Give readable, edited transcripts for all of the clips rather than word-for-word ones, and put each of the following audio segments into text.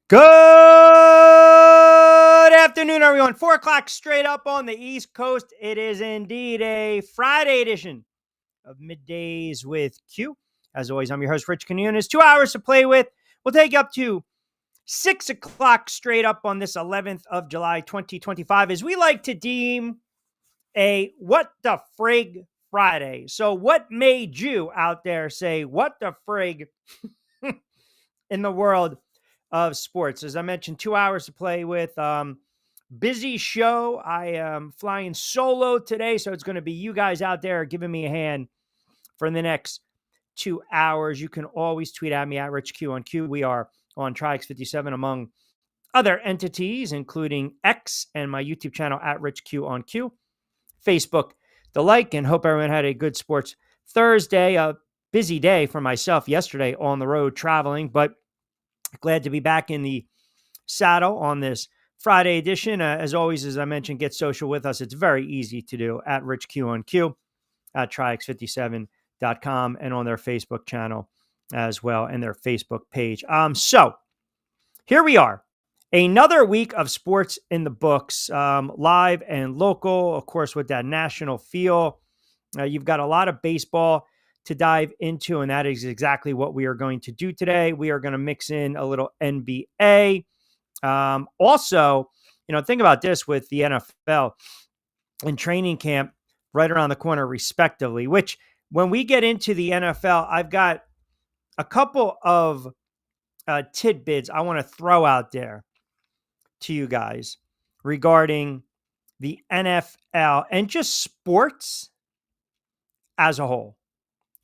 Good afternoon, everyone. 4 o'clock straight up on the East Coast. It is indeed a Friday edition of Middays with Q. As always, I'm your host, Rich Quinones. 2 hours to play with. We'll take you up to 6 o'clock straight up on this 11th of July, 2025, as we like to deem a What the Frig Friday. So, what made you out there say, What the Frig in the world of sports? As I mentioned, 2 hours to play with. Busy show. I am flying solo today, so it's going to be you guys out there giving me a hand for the next 2 hours. You can always tweet at me at RichQ on Q. We are on Triax57 among other entities, including X and my YouTube channel at RichQ on Q. Facebook, the like, and hope everyone had a good sports Thursday. A busy day for myself yesterday on the road traveling, but glad to be back in the saddle on this Friday edition. As always, as I mentioned, get social with us. It's very easy to do at RichQ on Q, at Triax57.com, and on their Facebook channel as well, and their Facebook page. So here we are. Another week of sports in the books, live and local, of course, with that national feel. You've got a lot of baseball to dive into, and that is exactly what we are going to do today. We are going to mix in a little NBA. Also, think about this with the NFL and training camp right around the corner, respectively, which when we get into the NFL, I've got a couple of tidbits I want to throw out there to you guys regarding the NFL and just sports as a whole.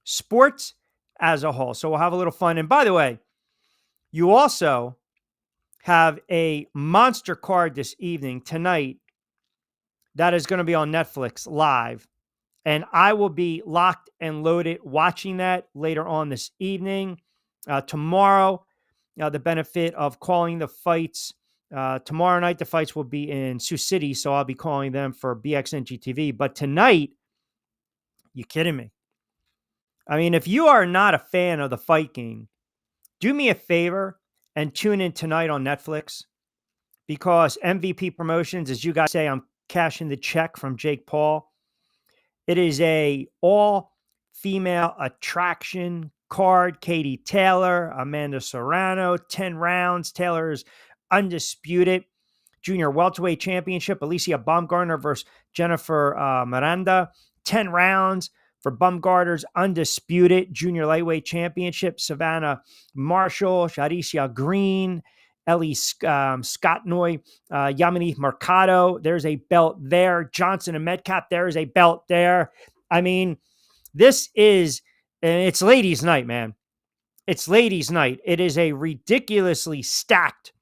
Sports as a whole. So we'll have a little fun. And by the way, you also have a monster card this evening, tonight, that is going to be on Netflix live. And I will be locked and loaded watching that later on this evening. Tomorrow, the benefit of calling the fights. Tomorrow night, the fights will be in Sioux City, so I'll be calling them for BXNG TV. But tonight, you kidding me? I mean, if you are not a fan of the fight game, do me a favor and tune in tonight on Netflix, because MVP Promotions, as you guys say, I'm cashing the check from Jake Paul. It is a all-female attraction card. Katie Taylor, Amanda Serrano, 10 rounds. Taylor is undisputed. Junior welterweight championship, Alicia Baumgartner versus Jennifer Miranda. 10 rounds for Baumgartner's undisputed junior lightweight championship. Savannah Marshall, Sharicia Green, Ellie Scottnoy, Yamini Mercado. There's a belt there. Johnson and Metcalf, there is a belt there. I mean, it's ladies' night, man. It's ladies' night. It is a ridiculously stacked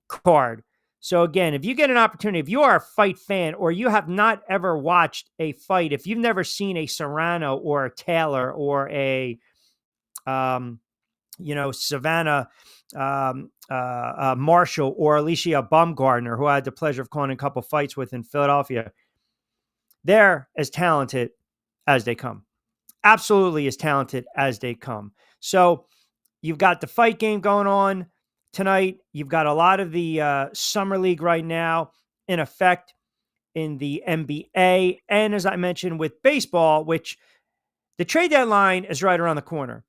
card. So again, if you get an opportunity, if you are a fight fan or you have not ever watched a fight, if you've never seen a Serrano or a Taylor or a, Savannah Marshall or Alicia Baumgartner, who I had the pleasure of calling a couple fights with in Philadelphia, they're as talented as they come. Absolutely as talented as they come. So you've got the fight game going on tonight. You've got a lot of the summer league right now in effect in the NBA. And as I mentioned with baseball, which the trade deadline is right around the corner.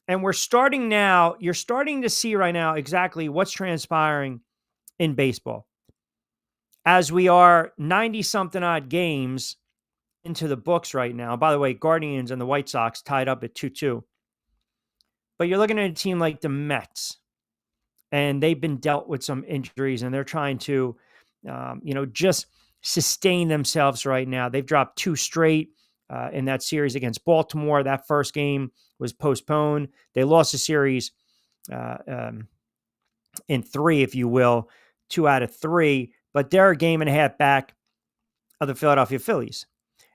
And you're starting to see right now exactly what's transpiring in baseball. As we are 90-something odd games into the books right now. By the way, Guardians and the White Sox tied up at 2-2. But you're looking at a team like the Mets, and they've been dealt with some injuries, and they're trying to, just sustain themselves right now. They've dropped 2 straight in that series against Baltimore. That first game was postponed. They lost the series in 3, if you will, 2 out of 3, but they're a game and a half back of the Philadelphia Phillies.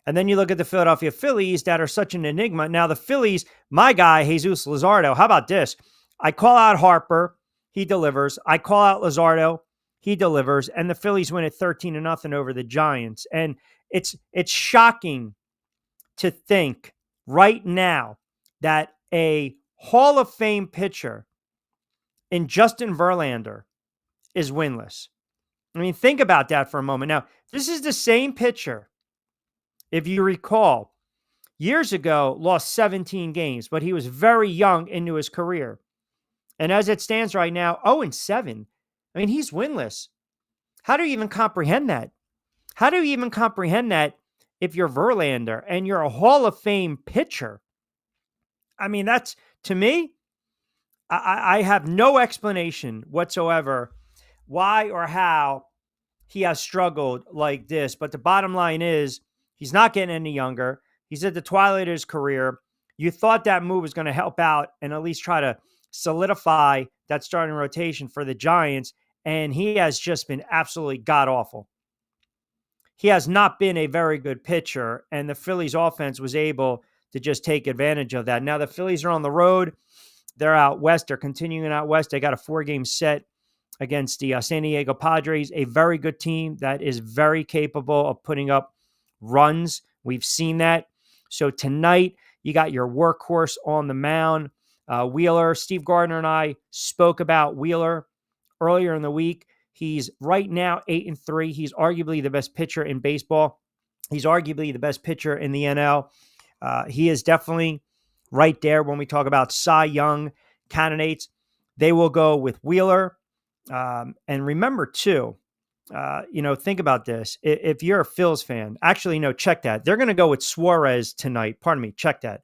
And then you look at the Philadelphia Phillies that are such an enigma. Now, the Phillies, my guy, Jesus Luzardo, how about this? I call out Harper, he delivers. I call out Luzardo, he delivers. And the Phillies win at 13-0 over the Giants. And it's shocking to think right now that a Hall of Fame pitcher in Justin Verlander is winless. I mean, think about that for a moment. Now, this is the same pitcher, if you recall, years ago, lost 17 games, but he was very young into his career. And as it stands right now, 0-7. I mean, he's winless. How do you even comprehend that? How do you even comprehend that if you're Verlander and you're a Hall of Fame pitcher? I mean, that's, to me, I have no explanation whatsoever why or how he has struggled like this. But the bottom line is he's not getting any younger. He's at the twilight of his career. You thought that move was going to help out and at least try to solidify that starting rotation for the Giants. And he has just been absolutely god awful. He has not been a very good pitcher, and the Phillies offense was able to just take advantage of that. Now the Phillies are on the road. They're out west. They're continuing out west. They got a 4-game set against the San Diego Padres, a very good team that is very capable of putting up runs. We've seen that. So tonight, you got your workhorse on the mound, Wheeler. Steve Gardner and I spoke about Wheeler earlier in the week. He's right now 8-3. He's arguably the best pitcher in baseball. He's arguably the best pitcher in the NL. He is definitely right there when we talk about Cy Young candidates. They will go with Wheeler. And remember, too, think about this. If you're a Phils fan, actually, no, check that. They're going to go with Suarez tonight. Pardon me, check that.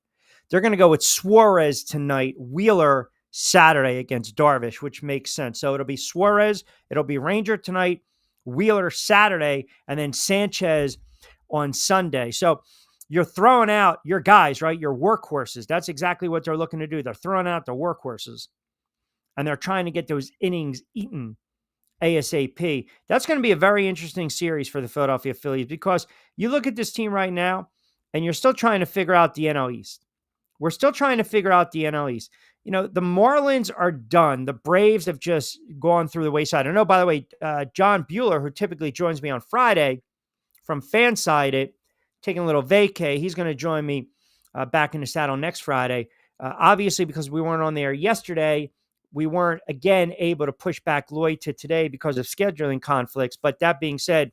They're going to go with Suarez tonight, Wheeler Saturday against Darvish, which makes sense. So it'll be Suarez, it'll be Ranger tonight, Wheeler Saturday, and then Sanchez on Sunday. So you're throwing out your guys, right? Your workhorses. That's exactly what they're looking to do. They're throwing out the workhorses, and they're trying to get those innings eaten ASAP. That's going to be a very interesting series for the Philadelphia Phillies because you look at this team right now, and you're still trying to figure out the NL East. We're still trying to figure out the NL East. The Marlins are done. The Braves have just gone through the wayside. I know, by the way, John Bueller, who typically joins me on Friday from Fansided, taking a little vacay. He's going to join me back in the saddle next Friday. Obviously, because we weren't on the air yesterday, we weren't, again, able to push back Lloyd to today because of scheduling conflicts. But that being said,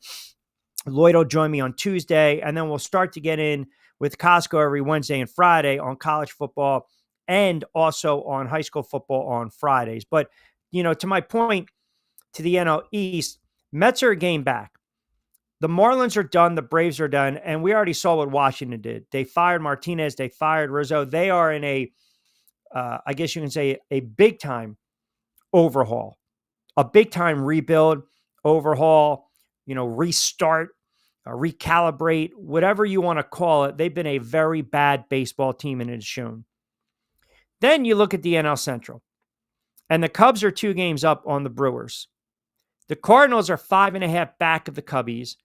Lloyd will join me on Tuesday, and then we'll start to get in with Costco every Wednesday and Friday on college football and also on high school football on Fridays. But, to my point, to the NL East, Mets are a game back. The Marlins are done. The Braves are done. And we already saw what Washington did. They fired Martinez. They fired Rizzo. They are in I guess you can say, a big-time overhaul, a big-time rebuild, overhaul, restart, recalibrate, whatever you want to call it. They've been a very bad baseball team, and it's shown. Then you look at the NL Central, and the Cubs are 2 games up on the Brewers. The Cardinals are 5.5 back of the Cubbies.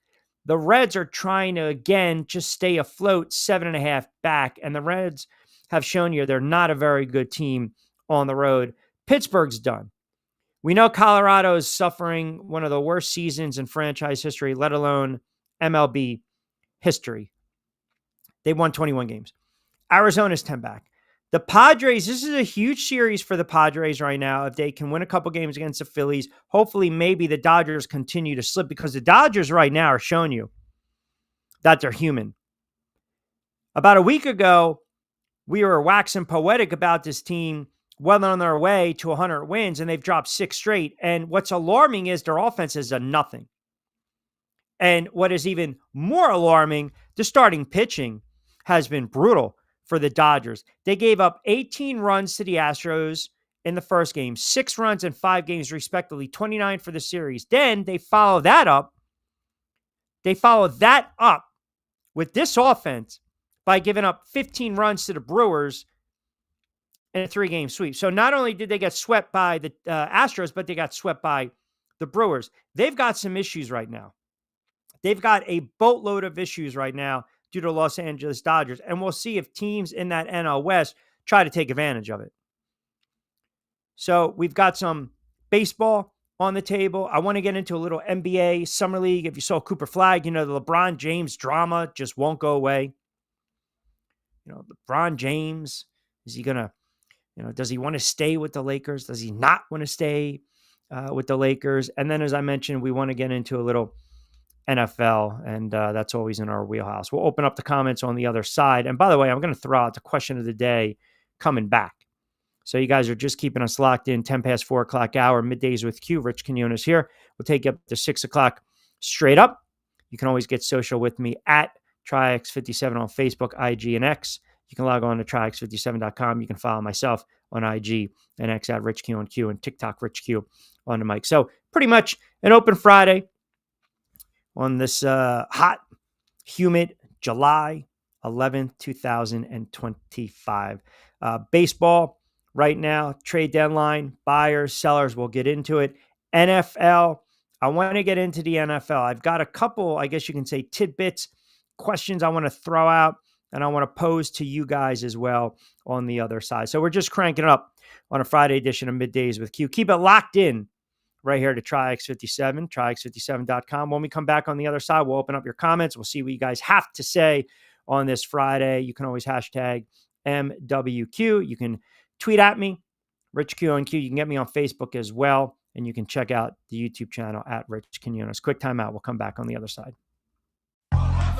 The Reds are trying to, again, just stay afloat, 7.5 back, and the Reds have shown you they're not a very good team on the road. Pittsburgh's done. We know Colorado is suffering one of the worst seasons in franchise history, let alone MLB history. They won 21 games. Arizona's 10 back. The Padres, this is a huge series for the Padres right now. If they can win a couple games against the Phillies, hopefully maybe the Dodgers continue to slip because the Dodgers right now are showing you that they're human. About a week ago, we were waxing poetic about this team well on their way to 100 wins, and they've dropped 6 straight. And what's alarming is their offense has done nothing. And what is even more alarming, the starting pitching has been brutal for the Dodgers. They gave up 18 runs to the Astros in the first game, 6 runs in 5 games, respectively, 29 for the series. Then they follow that up. They follow that up with this offense by giving up 15 runs to the Brewers in a 3-game sweep. So not only did they get swept by the Astros, but they got swept by the Brewers. They've got some issues right now. They've got a boatload of issues right now due to Los Angeles Dodgers. And we'll see if teams in that NL West try to take advantage of it. So we've got some baseball on the table. I want to get into a little NBA Summer League. If you saw Cooper Flag, the LeBron James drama just won't go away. LeBron James, is he going to, does he want to stay with the Lakers? Does he not want to stay with the Lakers. And then, as I mentioned, we want to get into a little NFL, and that's always in our wheelhouse. We'll open up the comments on the other side. And by the way, I'm going to throw out the question of the day coming back. So you guys are just keeping us locked in. 10 past 4 o'clock hour, middays with Q. Rich Quinones here. We'll take you up to 6 o'clock straight up. You can always get social with me at Triax57 on Facebook, IG, and X. You can log on to Triax57.com. You can follow myself on IG and X at Rich Q on Q, and TikTok Rich Q on the mic. So pretty much an open Friday on this hot, humid July 11th, 2025. Baseball right now, trade deadline, buyers, sellers, we'll get into it. NFL, I want to get into the NFL. I've got a couple, I guess you can say, tidbits, questions I want to throw out, and I want to pose to you guys as well on the other side. So we're just cranking it up on a Friday edition of Middays with Q. Keep it locked in right here to Triax57, Triax57.com. When we come back on the other side, we'll open up your comments. We'll see what you guys have to say on this Friday. You can always hashtag MWQ. You can tweet at me, Rich Q on Q. You can get me on Facebook as well, and you can check out the YouTube channel at Rich Quinones. Quick timeout. We'll come back on the other side.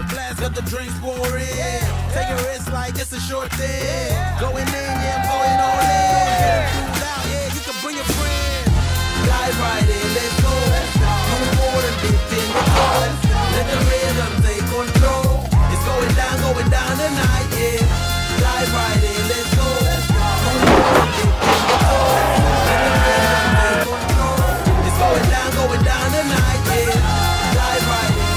Glass got the drinks pouring. Take a risk like it's a short thing. Going in, yeah, I'm going all in. Get too loud, yeah, you can bring your friends. Dive right in, let's go. Move forward and dip in the flow. Let the rhythm take control. It's going down tonight, yeah. Dive right in, let's go. Move forward and dip in the flow. Let the rhythm take control. It's going down tonight, yeah. Dive right in.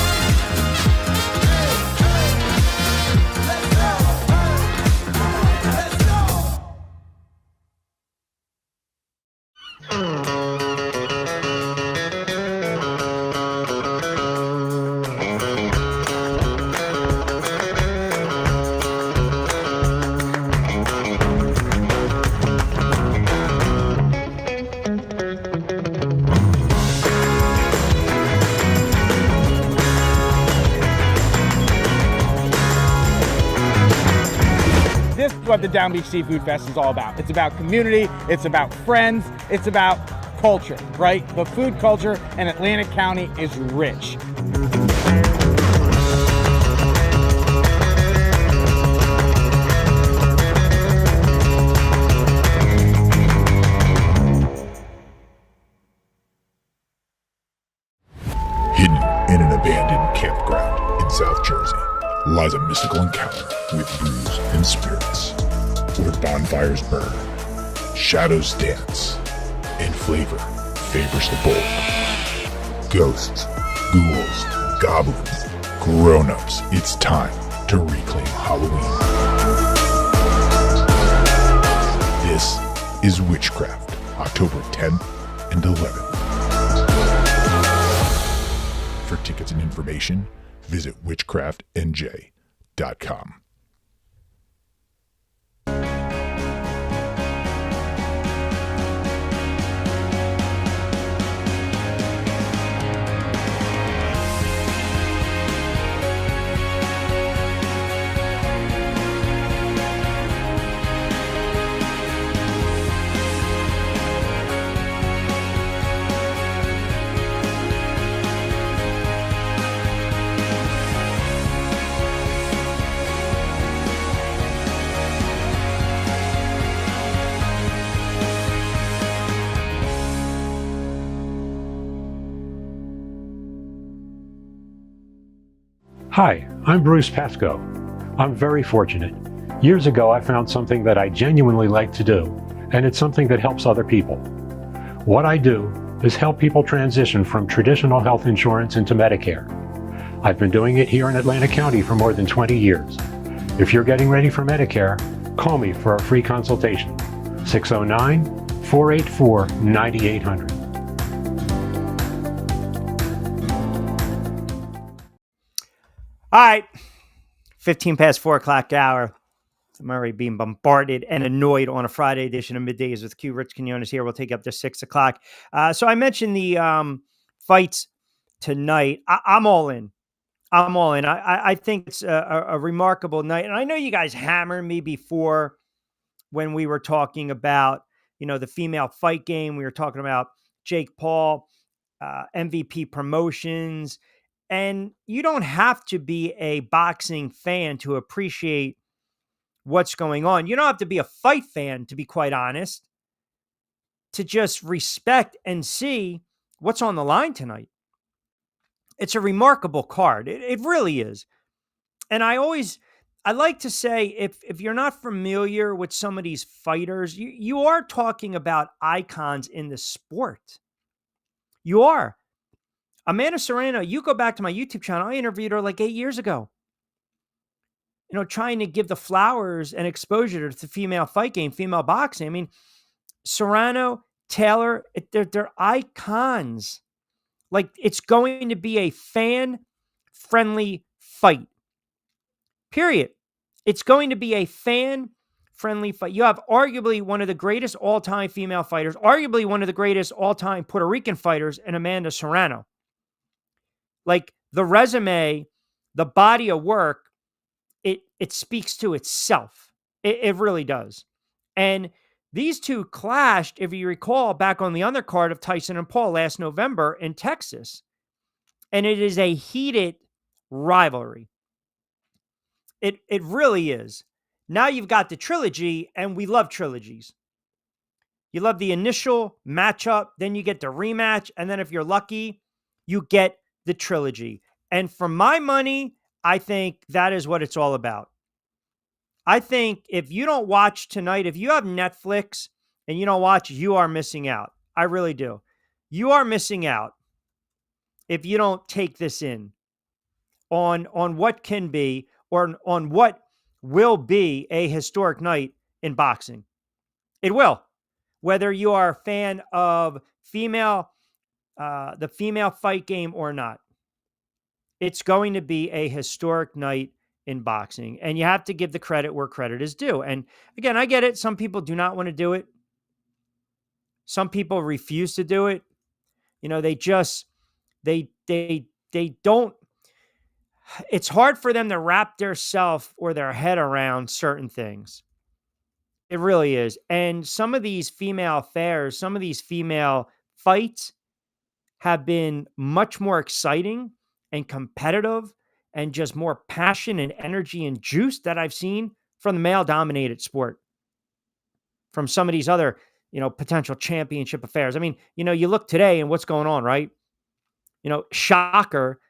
This is what the Down Beach Seafood Fest is all about. It's about community, it's about friends, it's about culture, right? The food culture in Atlantic County is rich. Hidden in an abandoned campground in South Jersey lies a mystical encounter with brews and spirits, where bonfires burn, shadows dance, and flavor favors the bold. Ghosts, ghouls, goblins, grown-ups, it's time to reclaim Halloween. This is Witchcraft, October 10th and 11th. For tickets and information, visit witchcraftnj.com. Hi, I'm Bruce Pascoe. I'm very fortunate. Years ago, I found something that I genuinely like to do, and it's something that helps other people. What I do is help people transition from traditional health insurance into Medicare. I've been doing it here in Atlantic County for more than 20 years. If you're getting ready for Medicare, call me for a free consultation. 609-484-9800. All right, 15 past 4 o'clock hour. I'm already being bombarded and annoyed on a Friday edition of Middays with Q. Rich Quinones here. We'll take you up to 6 o'clock. So I mentioned the fights tonight. I'm all in. I'm all in. I think it's a remarkable night. And I know you guys hammered me before when we were talking about, the female fight game. We were talking about Jake Paul, MVP Promotions. And you don't have to be a boxing fan to appreciate what's going on. You don't have to be a fight fan, to be quite honest, to just respect and see what's on the line tonight. It's a remarkable card. It really is. And I like to say, if you're not familiar with some of these fighters, you are talking about icons in the sport. You are. Amanda Serrano, you go back to my YouTube channel, I interviewed her like 8 years ago. Trying to give the flowers and exposure to the female fight game, female boxing. I mean, Serrano, Taylor, they're icons. Like, it's going to be a fan-friendly fight. Period. It's going to be a fan-friendly fight. You have arguably one of the greatest all-time female fighters, arguably one of the greatest all-time Puerto Rican fighters, and Amanda Serrano. Like, the resume, the body of work, it speaks to itself. It really does. And these two clashed, if you recall, back on the undercard of Tyson and Paul last November in Texas. And it is a heated rivalry. It really is. Now you've got the trilogy, and we love trilogies. You love the initial matchup, then you get the rematch, and then if you're lucky, you get the trilogy. And for my money, I think that is what it's all about. I think if you don't watch tonight, if you have Netflix and you don't watch, you are missing out. I really do. You are missing out if you don't take this in on what can be, or on what will be, a historic night in boxing. It will. Whether you are a fan of the female fight game or not, it's going to be a historic night in boxing. And you have to give the credit where credit is due. And again, I get it. Some people do not want to do it. Some people refuse to do it. They don't. It's hard for them to wrap their self or their head around certain things. It really is. And some of these female affairs, some of these female fights have been much more exciting and competitive and just more passion and energy and juice that I've seen from the male-dominated sport. From some of these other, potential championship affairs. I mean, you look today and what's going on, right? Shocker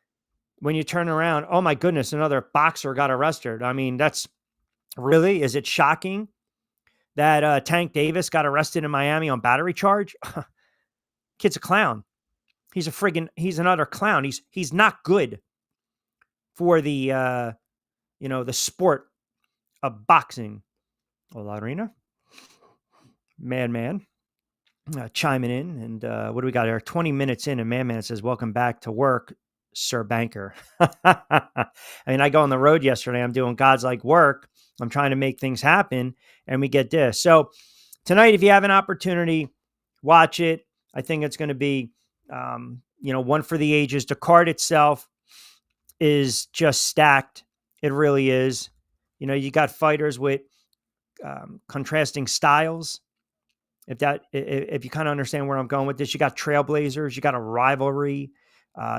when you turn around, oh my goodness, another boxer got arrested. I mean, is it shocking that Tank Davis got arrested in Miami on battery charge? Kid's a clown. He's another clown. He's not good for the, the sport of boxing. Hola, Arena. Madman chiming in. And what do we got here? 20 minutes in, and Madman says, welcome back to work, Sir Banker. I mean, I go on the road yesterday. I'm doing God's like work. I'm trying to make things happen, and we get this. So tonight, if you have an opportunity, watch it. I think it's going to be, one for the ages. The card itself is just stacked. It really is. You got fighters with contrasting styles. If you kind of understand where I'm going with this, you got trailblazers, you got a rivalry.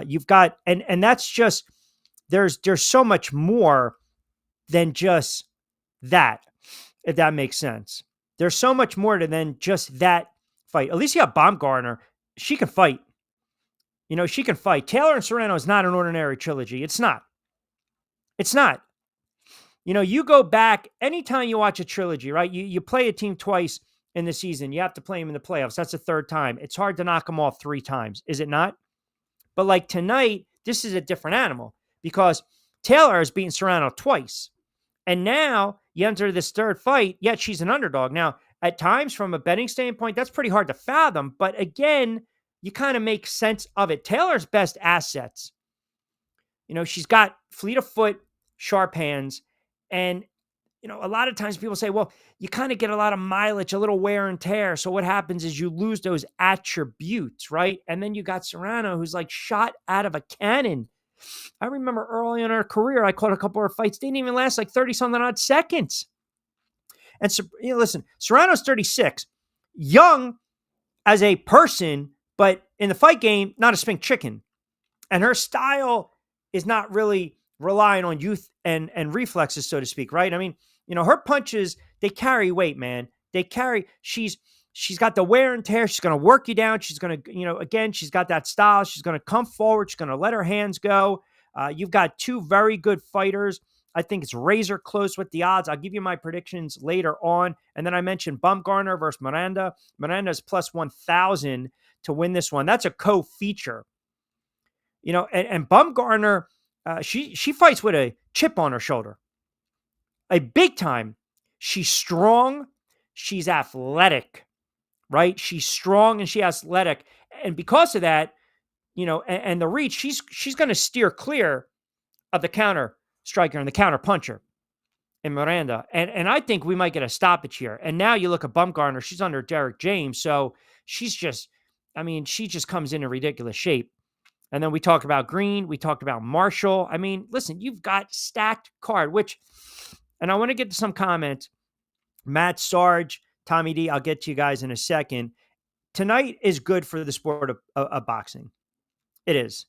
You've got, and that's just, there's so much more than just that, if that makes sense. There's so much more than just that fight. Alicia Baumgartner, she can fight. She can fight. Taylor and Serrano is not an ordinary trilogy. It's not. You go back, anytime you watch a trilogy, right? You play a team twice in the season. You have to play them in the playoffs. That's the third time. It's hard to knock them off 3 times. Is it not? But like tonight, this is a different animal because Taylor has beaten Serrano twice. And now you enter this third fight, yet she's an underdog. Now, at times, from a betting standpoint, that's pretty hard to fathom. But again, you kind of make sense of it. Taylor's best assets, she's got fleet of foot, sharp hands. And, a lot of times people say, well, you kind of get a lot of mileage, a little wear and tear. So what happens is you lose those attributes, right? And then you got Serrano, who's like shot out of a cannon. I remember early in her career, I caught a couple of her fights. They didn't even last like 30-something odd seconds. And so, listen, Serrano's 36, young as a person, But in the fight game, not a spink chicken. And her style is not really relying on youth and reflexes, so to speak, right? I mean, her punches, they carry weight, man. They carry, she's got the wear and tear. She's going to work you down. She's going to, again, she's got that style. She's going to come forward. She's going to let her hands go. You've got two very good fighters. I think it's razor close with the odds. I'll give you my predictions later on. And then I mentioned Bumgarner versus Miranda. Miranda's plus 1,000 to win this one. That's a co-feature. And Bumgarner, she fights with a chip on her shoulder. A big time. She's strong. She's athletic, right? She's strong and she's athletic. And because of that, and the reach, she's going to steer clear of the counter striker and the counter puncher in Miranda. And I think we might get a stoppage here. And now you look at Bumgarner, she's under Derek James. So she just comes in ridiculous shape. And then we talked about Green. We talked about Marshall. I mean, listen, you've got stacked card, and I want to get to some comments. Matt Sarge, Tommy D, I'll get to you guys in a second. Tonight is good for the sport of boxing. It is.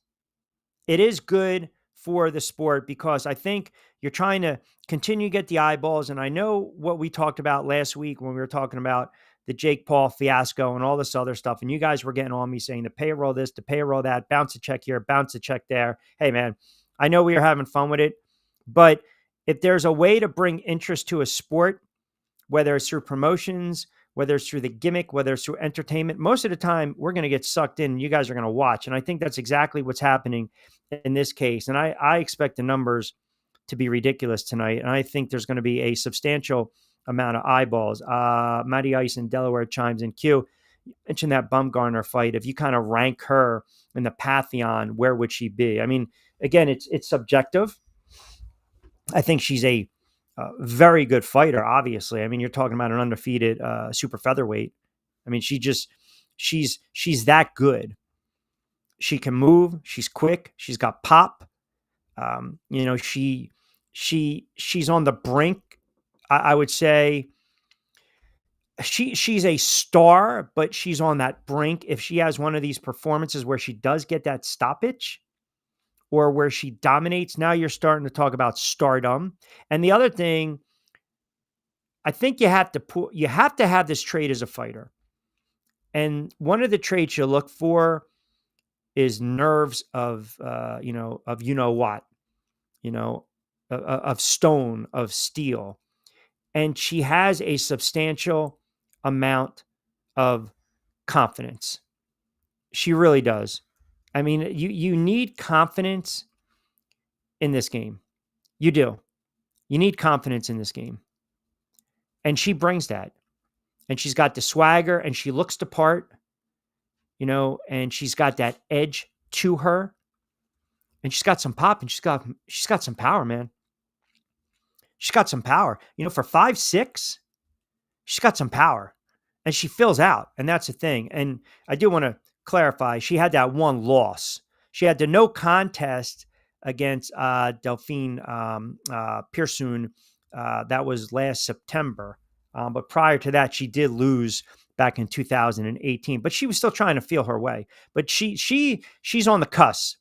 It is good for the sport because I think you're trying to continue to get the eyeballs. And I know what we talked about last week when we were talking about the Jake Paul fiasco and all this other stuff. And you guys were getting on me saying the payroll this, the payroll that, bounce a check here, bounce a check there. Hey, man, I know we are having fun with it. But if there's a way to bring interest to a sport, whether it's through promotions, whether it's through the gimmick, whether it's through entertainment, most of the time we're going to get sucked in and you guys are going to watch. And I think that's exactly what's happening in this case. And I expect the numbers to be ridiculous tonight. And I think there's going to be a substantial amount of eyeballs. Matty Ice in Delaware chimes in. Q, you mentioned that Bumgarner fight. If you kind of rank her in the pantheon, where would she be? I mean, again, it's subjective. I think she's a very good fighter, obviously. I mean, you're talking about an undefeated super featherweight. I mean, she's that good. She can move. She's quick. She's got pop. She's on the brink. I would say she's a star, but she's on that brink. If she has one of these performances where she does get that stoppage or where she dominates, now you're starting to talk about stardom. And the other thing, I think you have to have this trait as a fighter. And one of the traits you look for is nerves of what, of stone, of steel. And she has a substantial amount of confidence. She really does. I mean, you need confidence in this game. You do. You need confidence in this game. And she brings that. And she's got the swagger and she looks the part, and she's got that edge to her. And she's got some pop and she's got some power, man. She's got some power. For 5'6", she's got some power. And she fills out. And that's the thing. And I do want to clarify, she had that one loss. She had the no contest against Delphine Pearson. That was last September. But prior to that, she did lose back in 2018. But she was still trying to feel her way. But she's on the cusp.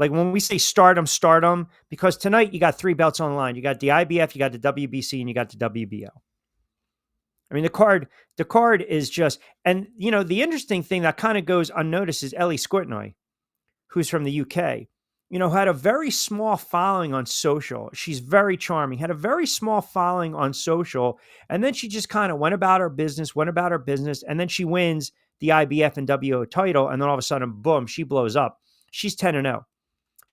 Like when we say stardom, because tonight you got 3 belts on the line. You got the IBF, you got the WBC, and you got the WBO. I mean, the card is just, and the interesting thing that kind of goes unnoticed is Ellie Squirtnoy, who's from the UK, had a very small following on social. She's very charming, had a very small following on social. And then she just kind of went about her business. And then she wins the IBF and WO title. And then all of a sudden, boom, she blows up. She's 10-0.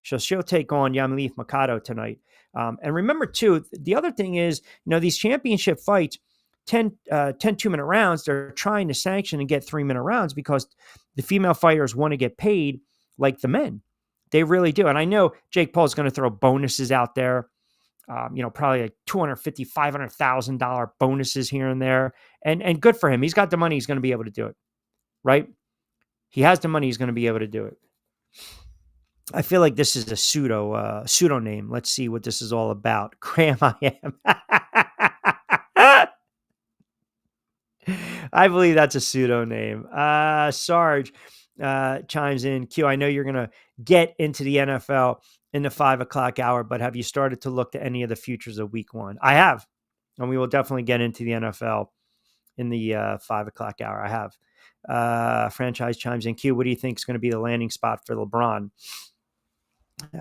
So she'll take on Yamileth Mikado tonight. And remember, too, the other thing is, these championship fights, 10 2-minute rounds, they're trying to sanction and get 3-minute rounds because the female fighters want to get paid like the men. They really do. And I know Jake Paul's going to throw bonuses out there, probably like $250,000, $500,000 bonuses here and there. And good for him. He's got the money. He's going to be able to do it, right? He has the money. He's going to be able to do it. I feel like this is a pseudo name. Let's see what this is all about. Graham, I am. I believe that's a pseudo name. Sarge, chimes in. Q, I know you're going to get into the NFL in the 5 o'clock hour, but have you started to look to any of the futures of week one? I have, and we will definitely get into the NFL in the 5 o'clock hour. I have. Franchise chimes in. Q, what do you think is going to be the landing spot for LeBron?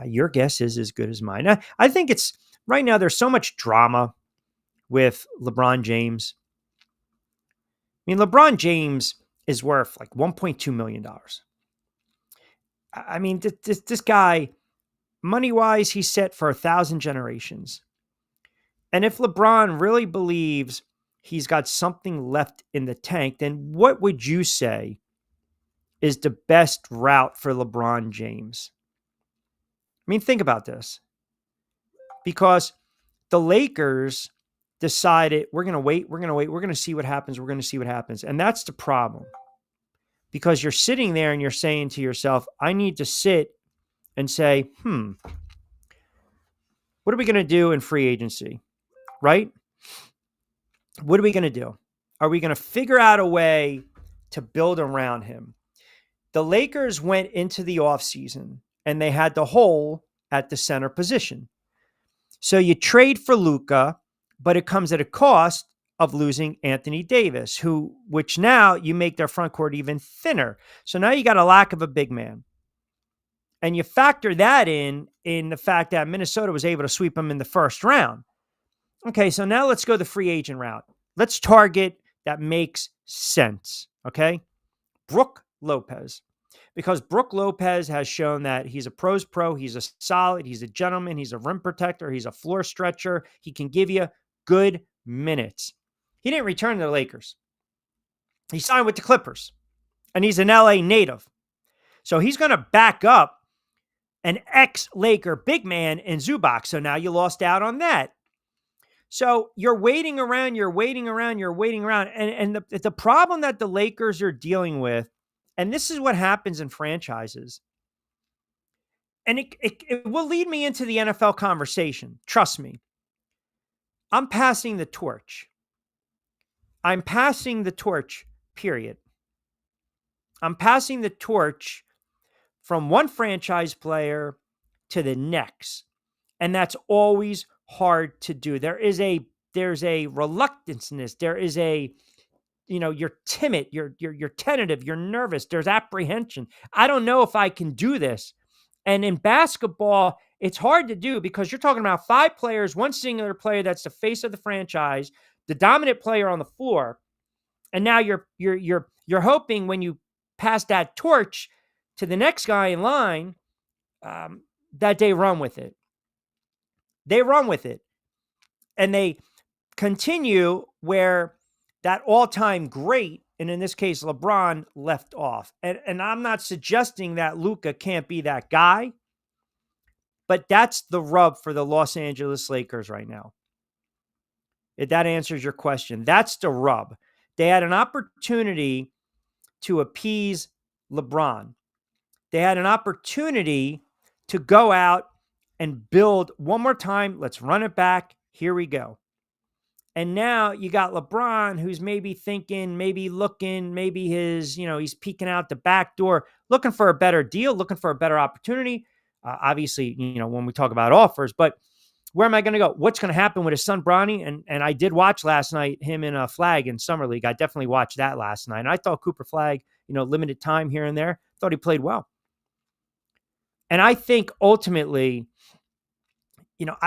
Your guess is as good as mine. I think it's right now, there's so much drama with LeBron James. I mean, LeBron James is worth like $1.2 million. I mean, this guy, money-wise, he's set for 1,000 generations. And if LeBron really believes he's got something left in the tank, then what would you say is the best route for LeBron James? I mean, think about this. Because the Lakers decided, we're going to wait, we're going to see what happens, And that's the problem. Because you're sitting there and you're saying to yourself, I need to sit and say, what are we going to do in free agency? Right? What are we going to do? Are we going to figure out a way to build around him? The Lakers went into the offseason and they had the hole at the center position. So you trade for Luka, but it comes at a cost of losing Anthony Davis, which now you make their front court even thinner. So now you got a lack of a big man. And you factor that in the fact that Minnesota was able to sweep them in the first round. Okay, so now let's go the free agent route. Let's target that makes sense, okay? Brook Lopez. Because Brook Lopez has shown that he's a pro's pro, he's a solid, he's a gentleman, he's a rim protector, he's a floor stretcher. He can give you good minutes. He didn't return to the Lakers. He signed with the Clippers, and he's an LA native. So he's going to back up an ex-Laker big man in Zubac. So now you lost out on that. So you're waiting around. And the problem that the Lakers are dealing with, and this is what happens in franchises, and it will lead me into the NFL conversation. Trust me. I'm passing the torch. I'm passing the torch, period. I'm passing the torch from one franchise player to the next. And that's always hard to do. There's a reluctanceness. There is you're timid, you're tentative, you're nervous. There's apprehension. I don't know if I can do this. And in basketball, it's hard to do because you're talking about 5 players, one singular player that's the face of the franchise, the dominant player on the floor. And now you're hoping when you pass that torch to the next guy in line, that they run with it. They run with it. And they continue where that all-time great, and in this case, LeBron, left off. And I'm not suggesting that Luka can't be that guy, but that's the rub for the Los Angeles Lakers right now. If that answers your question, that's the rub. They had an opportunity to appease LeBron. They had an opportunity to go out and build one more time. Let's run it back. Here we go. And now you got LeBron, who's maybe thinking, maybe looking, maybe he's peeking out the back door, looking for a better deal, looking for a better opportunity. Obviously, when we talk about offers, but where am I going to go? What's going to happen with his son, Bronny? And I did watch last night him in a Flag in Summer League. I definitely watched that last night. And I thought Cooper Flag, limited time here and there, thought he played well. And I think ultimately,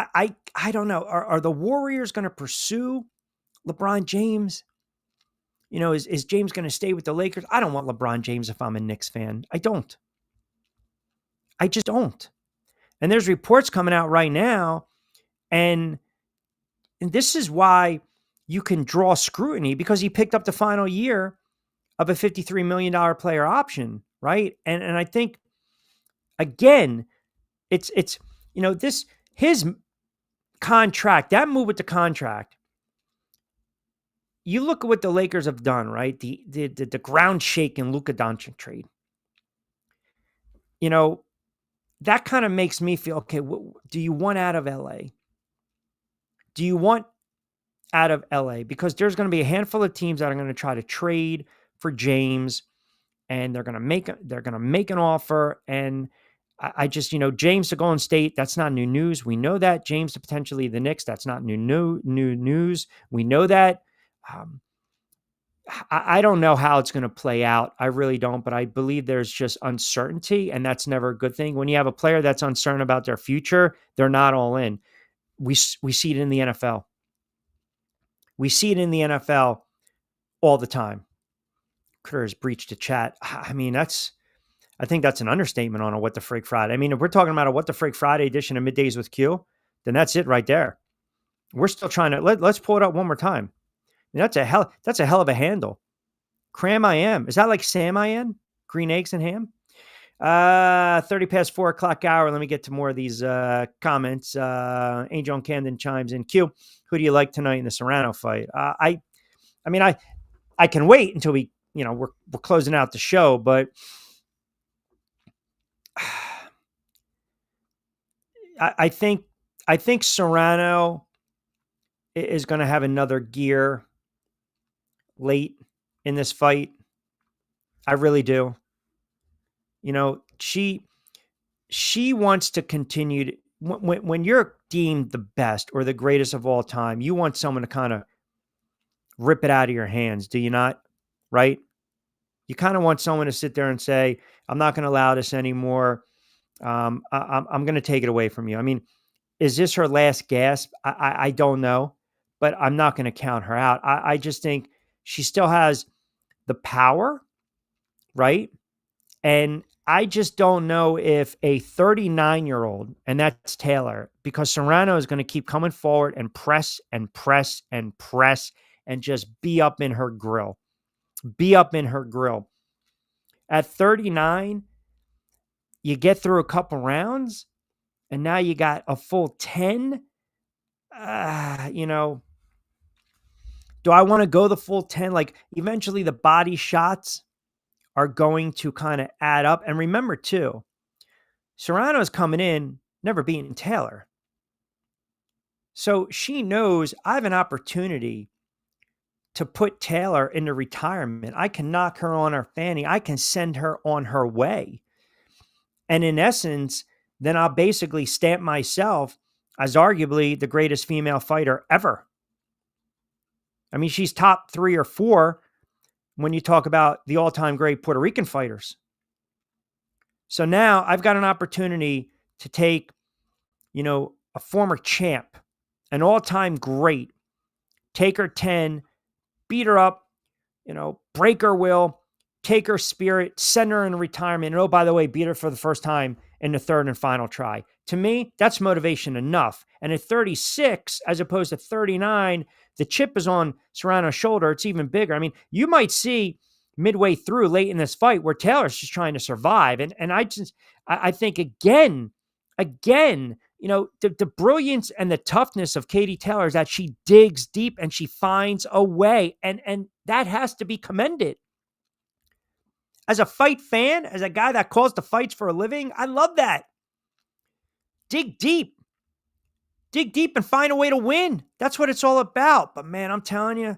I don't know. Are the Warriors going to pursue LeBron James? Is James going to stay with the Lakers? I don't want LeBron James if I'm a Knicks fan. I don't. I just don't. And there's reports coming out right now. And this is why you can draw scrutiny, because he picked up the final year of a $53 million player option, right? And I think, again, it's his contract, that move with the contract, you look at what the Lakers have done, right? The ground shaking Luka Doncic trade. That kind of makes me feel, okay, what do you want out of LA? Do you want out of LA? Because there's going to be a handful of teams that are going to try to trade for James. and they're gonna make an offer. And I just, James to Golden State, that's not new news. We know that. James to potentially the Knicks, that's not new news. We know that. I don't know how it's going to play out. I really don't, but I believe there's just uncertainty, and that's never a good thing. When you have a player that's uncertain about their future, they're not all in. We see it in the NFL. We see it in the NFL all the time. Critter has breached a chat. I mean, I think that's an understatement on a What the Frig Friday. I mean, if we're talking about a What the Frig Friday edition of Middays with Q, then that's it right there. We're still trying to, let's pull it up one more time. I mean, that's a hell of a handle. Cram I am. Is that like Sam I am? Green eggs and ham? 30 past 4 o'clock hour. Let me get to more of these comments. Angel and Camden chimes in. Q, who do you like tonight in the Serrano fight? I can wait until we're closing out the show, but I think Serrano is going to have another gear late in this fight. I really do. She wants to continue to, when you're deemed the best or the greatest of all time, you want someone to kind of rip it out of your hands, do you not? Right? You kind of want someone to sit there and say, I'm not going to allow this anymore. I'm going to take it away from you. I mean, is this her last gasp? I don't know, but I'm not going to count her out. I just think she still has the power, right? And I just don't know if a 39-year-old, and that's Taylor, because Serrano is going to keep coming forward and press and press and press and just be up in her grill. Be up in her grill. At 39, you get through a couple rounds, and now you got a full 10. Do I want to go the full 10? Like, eventually the body shots are going to kind of add up. And remember, too, Serrano's coming in, never beaten Taylor. So she knows I have an opportunity to put Taylor into retirement. I can knock her on her fanny. I can send her on her way. And in essence, then I'll basically stamp myself as arguably the greatest female fighter ever. I mean, she's top 3 or 4 when you talk about the all-time great Puerto Rican fighters. So now I've got an opportunity to take, a former champ, an all-time great, take her 10, beat her up, break her will, take her spirit, send her in retirement, and oh, by the way, beat her for the first time in the third and final try. To me, that's motivation enough. And at 36, as opposed to 39, the chip is on Serrano's shoulder. It's even bigger. I mean, you might see midway through late in this fight where Taylor's just trying to survive. And I think again, the brilliance and the toughness of Katie Taylor is that she digs deep and she finds a way. And that has to be commended. As a fight fan, as a guy that calls the fights for a living, I love that. Dig deep. Dig deep and find a way to win. That's what it's all about. But man, I'm telling you,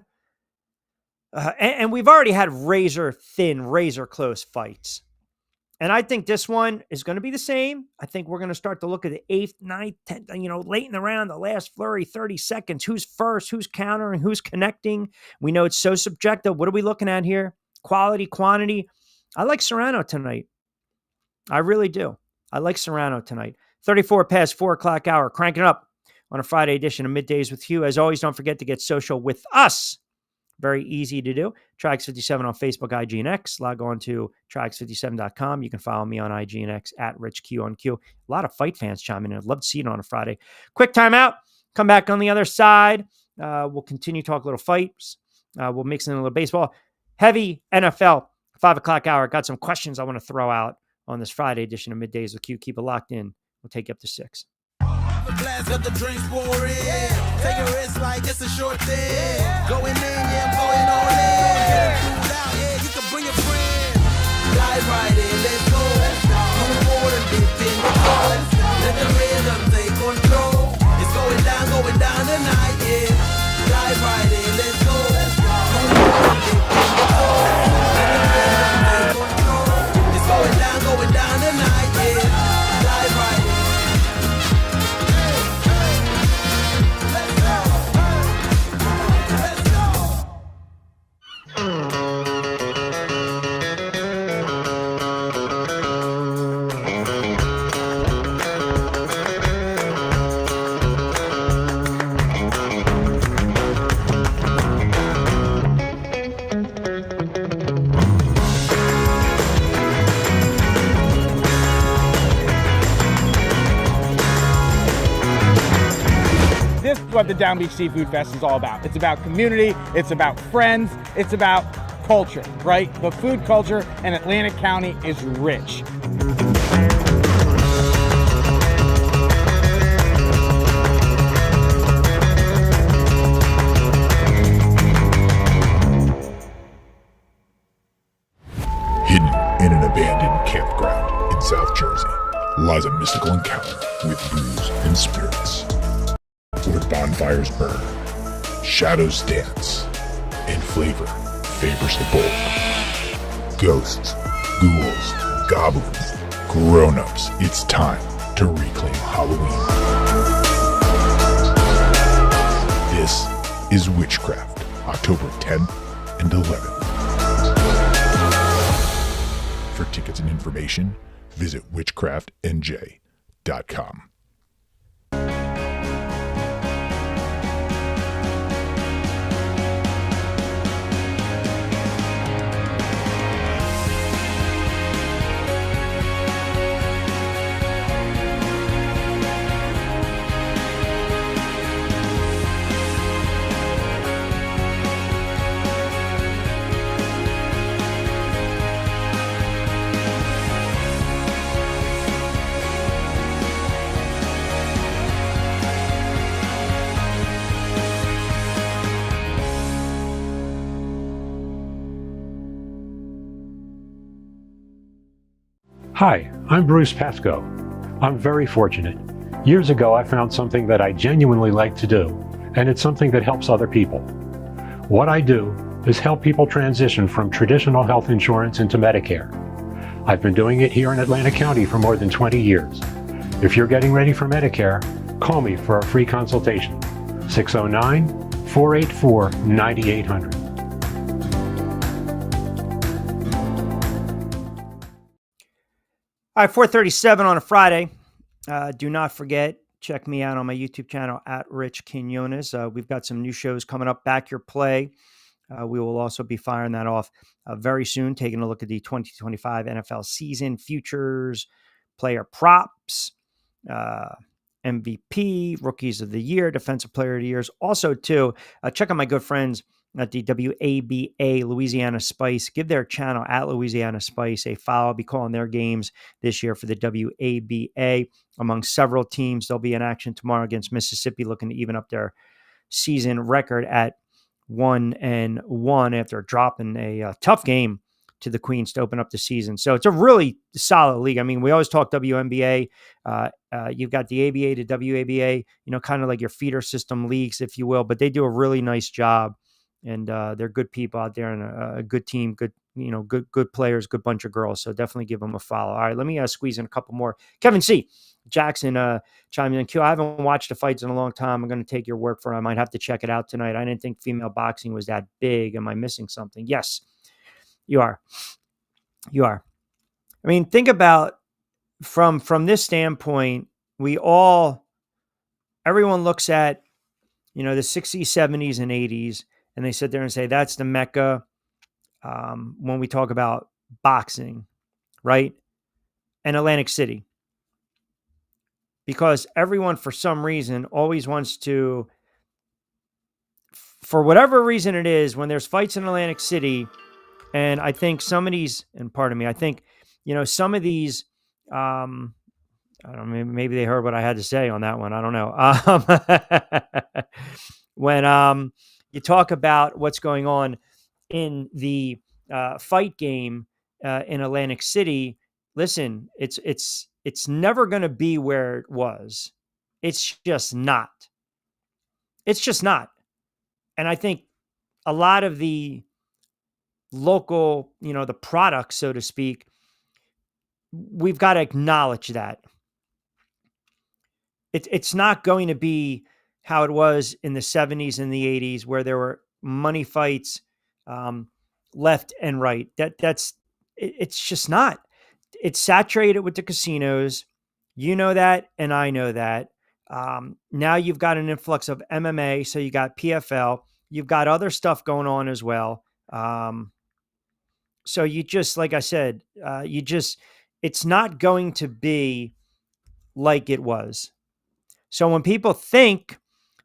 and we've already had razor thin, razor close fights. And I think this one is going to be the same. I think we're going to start to look at the 8th, 9th, 10th, late in the round, the last flurry, 30 seconds. Who's first? Who's countering? Who's connecting? We know it's so subjective. What are we looking at here? Quality, quantity. I like Serrano tonight. I really do. I like Serrano tonight. 34 past 4 o'clock hour. Cranking it up on a Friday edition of Middays with Hugh. As always, don't forget to get social with us. Very easy to do. Triax57 on Facebook, IG, and X. Log on to Triax57.com. You can follow me on IG and X at RichQ. A lot of fight fans chiming in. I'd love to see it on a Friday. Quick timeout. Come back on the other side. We'll continue to talk a little fights. We'll mix in a little baseball. Heavy NFL, 5 o'clock hour. Got some questions I want to throw out on this Friday edition of Middays with Q. Keep it locked in. We'll take you up to 6. The glass got the drinks pouring. Take a risk like it's a short thing. Going in, yeah, I'm going all in. Get it cool out, yeah, you can bring a friend. Dive right in, let's go. Move forward and dip in the flow. Let the rhythm take control. It's going down tonight, yeah. Dive right in, let's go. Move forward and dip in the flow. Let the rhythm take control. this is what the Down Beach Seafood Fest is all about. It's about community, it's about friends, it's about culture, right? The food culture in Atlantic County is rich. Hidden in an abandoned campground in South Jersey lies a mystical encounter with booze and spirits, where bonfires burn, shadows dance, and flavor favors the bold. Ghosts, ghouls, goblins, grown-ups, it's time to reclaim Halloween. This is Witchcraft, October 10th and 11th. For tickets and information, visit witchcraftnj.com. Hi, I'm Bruce Pascoe. I'm very fortunate. Years ago, I found something that I genuinely like to do, and it's something that helps other people. What I do is help people transition from traditional health insurance into Medicare. I've been doing it here in Atlantic County for more than 20 years. If you're getting ready for Medicare, call me for a free consultation. 609-484-9800. All right, 4:37 on a Friday. Do not forget, check me out on my YouTube channel at Rich Quinones. We've got some new shows coming up. Back Your Play. We will also be firing that off very soon, taking a look at the 2025 NFL season futures, player props, MVP, Rookies of the Year, Defensive Player of the Years. Also, too, check out my good friends at the WABA Louisiana Spice. Give their channel at Louisiana Spice a follow. I'll be calling their games this year for the WABA among several teams. They'll be in action tomorrow against Mississippi, looking to even up their season record at 1-1 after dropping a tough game to the Queens to open up the season. So it's a really solid league. I mean, we always talk WNBA. You've got the ABA to WABA, kind of like your feeder system leagues, if you will, but they do a really nice job. And they're good people out there and a good team, good players, good bunch of girls. So definitely give them a follow. All right, let me squeeze in a couple more. Kevin C. Jackson chimed in. Q, I haven't watched the fights in a long time. I'm going to take your word for it. I might have to check it out tonight. I didn't think female boxing was that big. Am I missing something? Yes, you are. You are. I mean, think about from this standpoint, everyone looks at, the 60s, 70s, and 80s, and they sit there and say, that's the Mecca when we talk about boxing, right? And Atlantic City. Because everyone, for some reason, always wants to, for whatever reason it is, when there's fights in Atlantic City, and I think some of these, and pardon me, I think, some of these, I don't know, maybe they heard what I had to say on that one. I don't know. When you talk about what's going on in the fight game in Atlantic City, listen, it's never going to be where it was. It's just not. It's just not. And I think a lot of the local, the products, so to speak, we've got to acknowledge that. It's not going to be how it was in the 70s and the 80s, where there were money fights left and right. It's just not. It's saturated with the casinos. You know that, and I know that. Now you've got an influx of MMA, so you got PFL. You've got other stuff going on as well. So you just, like I said, it's not going to be like it was. So when people think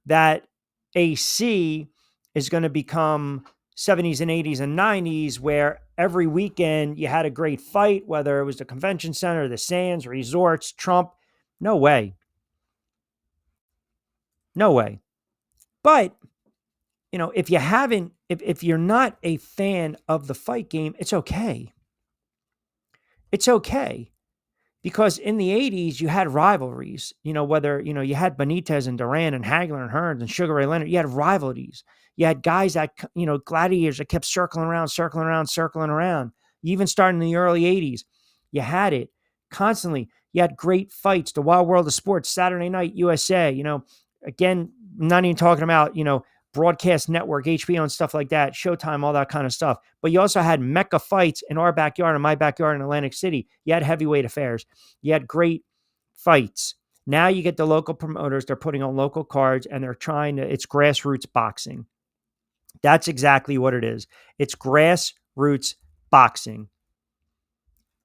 that AC is going to become 70s and 80s and 90s, where every weekend you had a great fight, whether it was the convention center, the Sands, resorts, Trump. No way. No way. But, if you haven't, if you're not a fan of the fight game, it's okay. It's okay. Because in the 80s, you had rivalries, whether, you had Benitez and Duran and Hagler and Hearns and Sugar Ray Leonard. You had rivalries. You had guys that, gladiators that kept circling around. You even started in the early 80s. You had it constantly. You had great fights. The Wild World of Sports, Saturday Night USA, again, I'm not even talking about, broadcast network, HBO and stuff like that, Showtime, all that kind of stuff. But you also had mecca fights in our backyard, in my backyard in Atlantic City. You had heavyweight affairs. You had great fights. Now you get the local promoters. They're putting on local cards and they're it's grassroots boxing. That's exactly what it is. It's grassroots boxing.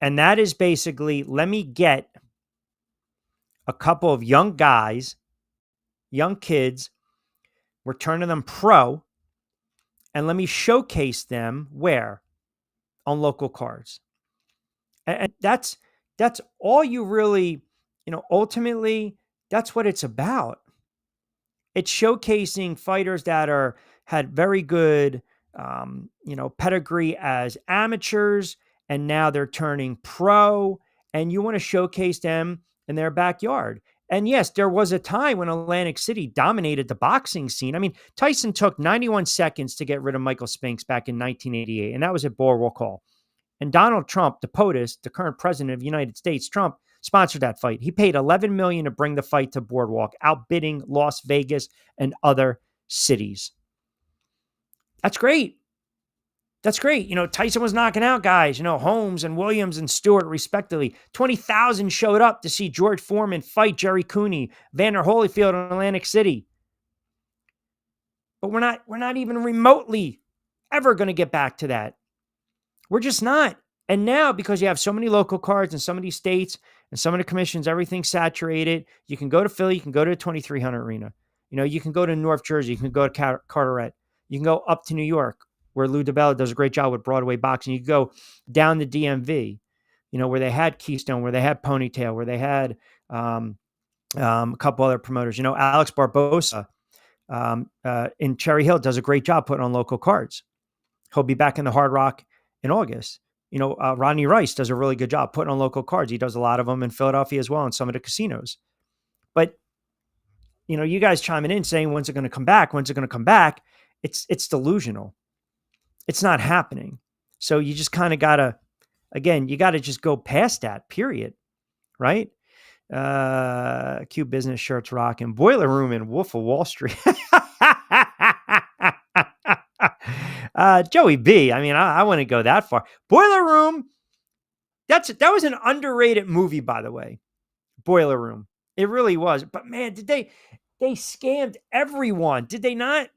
And that is basically, let me get a couple of young guys, young kids, we're turning them pro, and let me showcase them where? On local cards. And that's all you really, ultimately, that's what it's about. It's showcasing fighters that had very good, pedigree as amateurs, and now they're turning pro, and you want to showcase them in their backyard. And yes, there was a time when Atlantic City dominated the boxing scene. I mean, Tyson took 91 seconds to get rid of Michael Spinks back in 1988, and that was at Boardwalk Hall. And Donald Trump, the POTUS, the current president of the United States, Trump, sponsored that fight. He paid $11 million to bring the fight to Boardwalk, outbidding Las Vegas and other cities. That's great. That's great. Tyson was knocking out guys, Holmes and Williams and Stewart, respectively. 20,000 showed up to see George Foreman fight Jerry Cooney, Vander Holyfield in Atlantic City. But we're not even remotely ever going to get back to that. We're just not. And now, because you have so many local cards in so many states and some of the commissions, everything's saturated. You can go to Philly, you can go to the 2300 Arena. You can go to North Jersey, you can go to Carteret. You can go up to New York, where Lou DiBella does a great job with Broadway boxing. You can go down to DMV, where they had Keystone, where they had Ponytail, where they had a couple other promoters. Alex Barbosa in Cherry Hill does a great job putting on local cards. He'll be back in the Hard Rock in August. Rodney Rice does a really good job putting on local cards. He does a lot of them in Philadelphia as well, in some of the casinos. But, you guys chiming in saying, when's it going to come back? When's it going to come back? It's delusional. It's not happening. So you just kind of gotta just go past that, period. Right? Q Business Shirts rocking. Boiler Room and Wolf of Wall Street. Joey B. I mean, I wouldn't go that far. Boiler Room. That was an underrated movie, by the way. Boiler Room. It really was. But man, they scammed everyone. Did they not?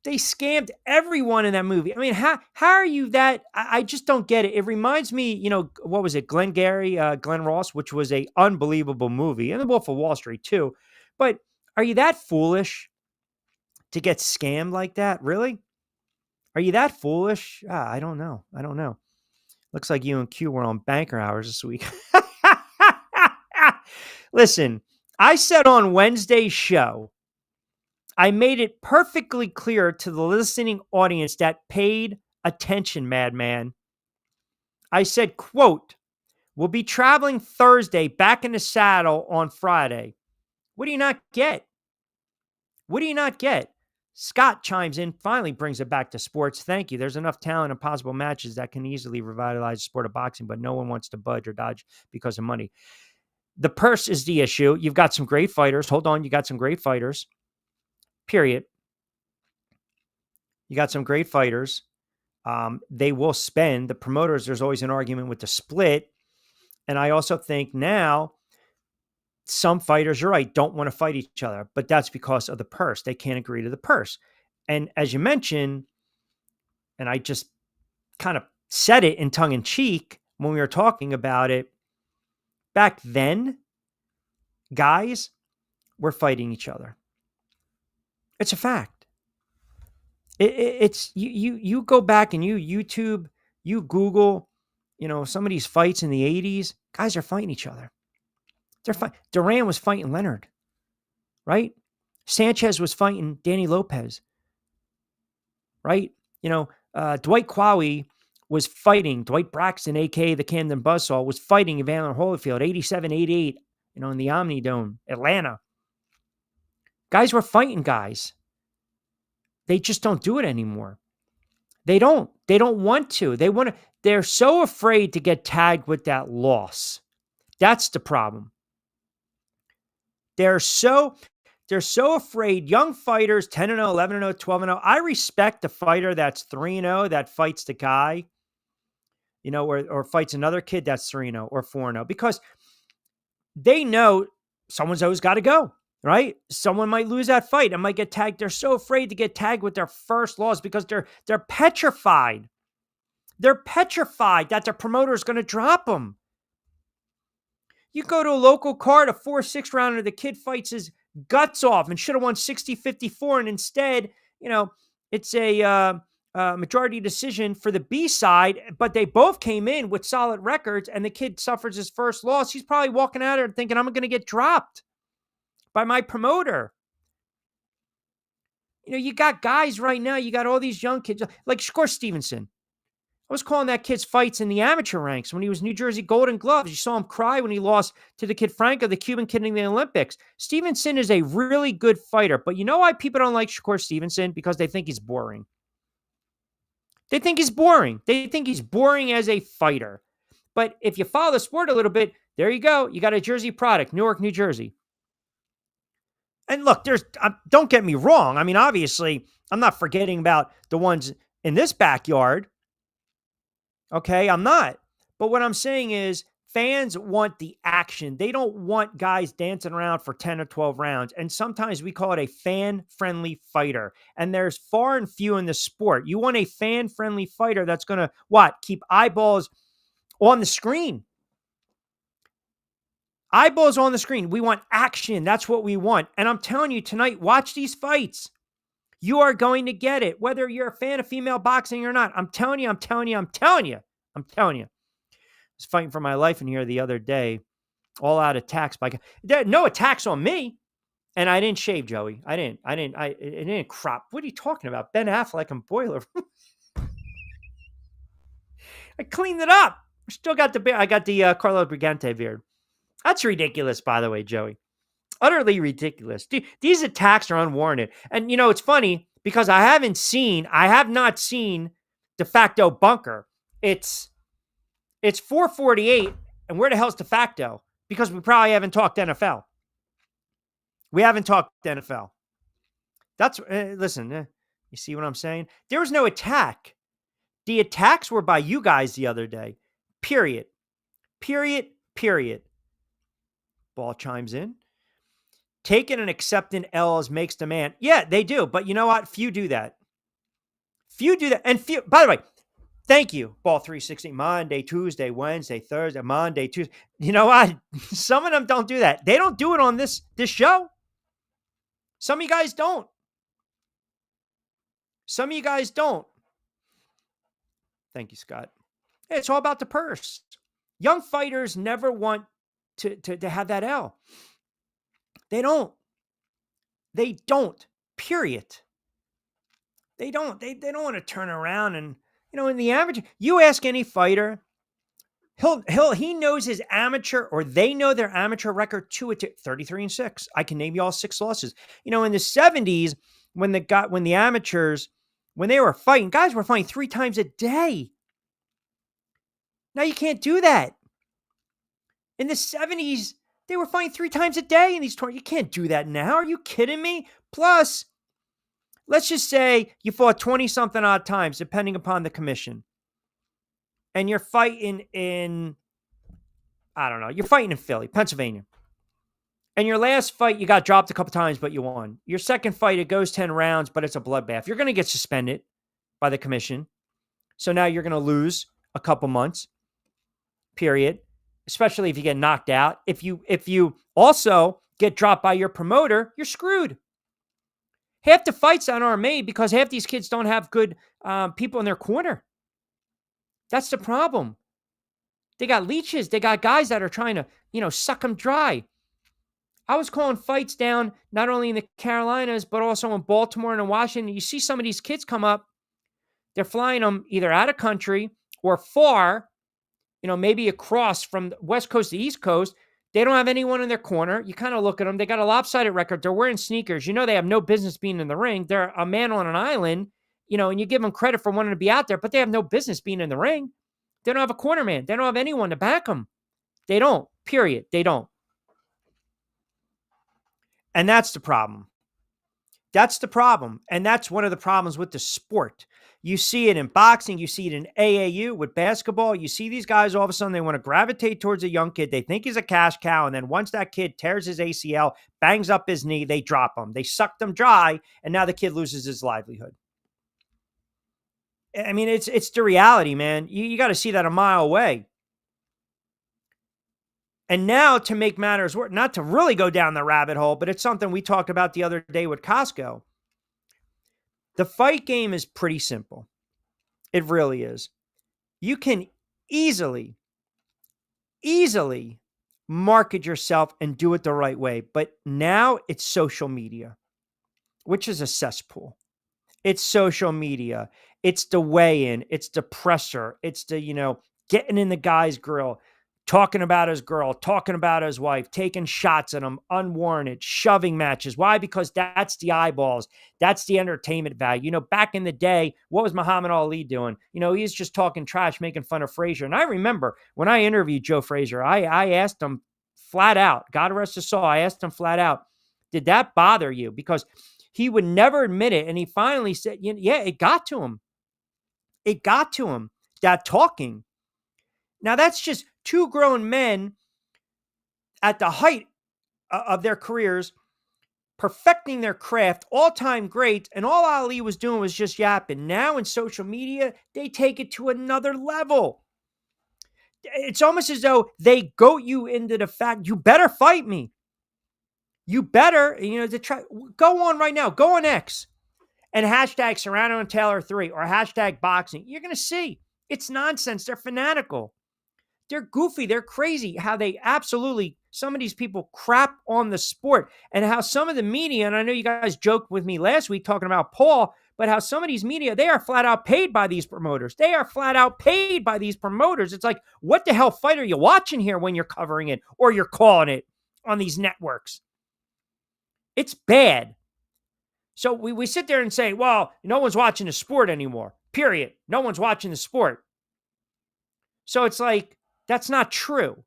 They scammed everyone in that movie. I mean, how are you that? I just don't get it. It reminds me, what was it? Glenn Ross, which was a unbelievable movie, and The Wolf of Wall Street too. But are you that foolish to get scammed like that? Really? Are you that foolish? I don't know. Looks like you and Q were on banker hours this week. Listen, I said on Wednesday's show, I made it perfectly clear to the listening audience that paid attention, madman. I said, quote, we'll be traveling Thursday, back in the saddle on Friday. What do you not get? What do you not get? Scott chimes in, finally brings it back to sports. Thank you. There's enough talent and possible matches that can easily revitalize the sport of boxing, but no one wants to budge or dodge because of money. The purse is the issue. You've got some great fighters. Hold on. You got some great fighters. Period. You got some great fighters. They will spend. The promoters, there's always an argument with the split. And I also think now some fighters, you're right, don't want to fight each other, but that's because of the purse. They can't agree to the purse. And as you mentioned, and I just kind of said it in tongue in cheek when we were talking about it, back then, guys were fighting each other. It's a fact. It's you go back and you YouTube, you Google, some of these fights in the 80s, guys are fighting each other. Duran was fighting Leonard, right? Sanchez was fighting Danny Lopez, right? Dwight Quawie was fighting Dwight Braxton, a.k.a. the Camden Buzzsaw, was fighting Evander Holyfield, 87, 88, in the Omnidome, Atlanta. Guys were fighting guys. They just don't do it anymore. They don't want to. They're so afraid to get tagged with that loss. That's the problem. They're so afraid. Young fighters, 10-0, 11-0, 12-0. I respect the fighter that's 3-0 that fights the guy, or fights another kid that's 3-0 or 4-0, because they know someone's always got to go, right? Someone might lose that fight and might get tagged. They're so afraid to get tagged with their first loss because they're petrified. They're petrified that their promoter is going to them. You go to a local card, a 4-6 rounder, the kid fights his guts off and should have won 60-54, and instead, it's a majority decision for the B side, but they both came in with solid records, and the kid suffers his first loss. He's probably walking out there thinking, I'm going to get dropped by my promoter. You got guys right now, you got all these young kids, like Shakur Stevenson. I was calling that kid's fights in the amateur ranks when he was New Jersey Golden Gloves. You saw him cry when he lost to the kid Franco, the Cuban kid in the Olympics. Stevenson is a really good fighter, but you know why people don't like Shakur Stevenson? Because they think he's boring. They think he's boring. They think he's boring as a fighter. But if you follow the sport a little bit, there you go. You got a Jersey product, Newark, New Jersey. And look, don't get me wrong. I mean, obviously, I'm not forgetting about the ones in this backyard. Okay, I'm not. But what I'm saying is fans want the action. They don't want guys dancing around for 10 or 12 rounds. And sometimes we call it a fan-friendly fighter. And there's far and few in the sport. You want a fan-friendly fighter that's going to, keep eyeballs on the screen. Eyeballs on the screen. We want action. That's what we want. And I'm telling you tonight, watch these fights. You are going to get it, whether you're a fan of female boxing or not. I'm telling you. I was fighting for my life in here the other day, all out attacks by no attacks on me, and I didn't shave, Joey. It didn't crop. What are you talking about? Ben Affleck and Boiler. I cleaned it up. Still got I got the Carlo Brigante beard. That's ridiculous, by the way, Joey. Utterly ridiculous. These attacks are unwarranted. And, it's funny because I have not seen De Facto Bunker. It's 4:48, and where the hell's De Facto? Because we probably haven't talked NFL. We haven't talked NFL. That's, listen, you see what I'm saying? There was no attack. The attacks were by you guys the other day. Period. Ball chimes in. Taking and accepting L's makes the man. Yeah, they do. But you know what? Few do that. And few, by the way, thank you, Ball 360. Monday, Tuesday, Wednesday, Thursday, Monday, Tuesday. You know what? Some of them don't do that. They don't do it on this show. Some of you guys don't. Thank you, Scott. Hey, it's all about the purse. Young fighters never want to have that L. They don't. Period. They don't want to turn around and, in the average, you ask any fighter, he knows his amateur, or they know their amateur record to 33-6. I can name you all 6 losses. In the 70s, when the amateurs, when they were fighting, guys were fighting 3 times a day. Now you can't do that. In the 70s, they were fighting 3 times a day in these tournaments. You can't do that now. Are you kidding me? Plus, let's just say you fought 20-something odd times, depending upon the commission. And you're fighting in, you're fighting in Philly, Pennsylvania. And your last fight, you got dropped a couple times, but you won. Your second fight, it goes 10 rounds, but it's a bloodbath. You're going to get suspended by the commission. So now you're going to lose a couple months, period. Especially if you get knocked out. If you also get dropped by your promoter, you're screwed. Half the fights that aren't made because half these kids don't have good people in their corner. That's the problem. They got leeches. They got guys that are trying to, suck them dry. I was calling fights down not only in the Carolinas, but also in Baltimore and in Washington. You see some of these kids come up. They're flying them either out of country or far, maybe across from the West Coast to East Coast. They don't have anyone in their corner. You kind of look at them. They got a lopsided record. They're wearing sneakers. They have no business being in the ring. They're a man on an island, and you give them credit for wanting to be out there, but they have no business being in the ring. They don't have a corner man. They don't have anyone to back them. They don't, period. They don't. And that's the problem. That's the problem. And that's one of the problems with the sport. You see it in boxing. You see it in AAU with basketball. You see these guys, all of a sudden, they want to gravitate towards a young kid. They think he's a cash cow. And then once that kid tears his ACL, bangs up his knee, they drop him. They suck them dry. And now the kid loses his livelihood. I mean, it's the reality, man. You got to see that a mile away. And now to make matters worse, not to really go down the rabbit hole, but it's something we talked about the other day with Costco. The fight game is pretty simple. It really is. You can easily market yourself and do it the right way. But now it's social media, which is a cesspool. It's social media. It's the weigh-in. It's the presser. It's the, getting in the guy's grill, talking about his girl, talking about his wife, taking shots at him, unwarranted, shoving matches. Why? Because that's the eyeballs. That's the entertainment value. Back in the day, what was Muhammad Ali doing? He was just talking trash, making fun of Frazier. And I remember when I interviewed Joe Frazier, I asked him flat out, God rest his soul, I asked him flat out, did that bother you? Because he would never admit it. And he finally said, yeah, it got to him. It got to him, that talking. Now, that's just two grown men at the height of their careers, perfecting their craft, all-time greats, and all Ali was doing was just yapping. Now in social media, they take it to another level. It's almost as though they goat you into the fact, you better fight me. You better, go on right now, go on X, and hashtag Serrano and Taylor 3 or hashtag boxing. You're going to see. It's nonsense. They're fanatical. They're goofy. They're crazy. How they absolutely, some of these people crap on the sport, and how some of the media, and I know you guys joked with me last week talking about Paul, but how some of these media, they are flat out paid by these promoters. They are flat out paid by these promoters. It's like, what the hell fight are you watching here when you're covering it or you're calling it on these networks? It's bad. So we sit there and say, well, no one's watching the sport anymore, period. No one's watching the sport. So it's like, that's not true.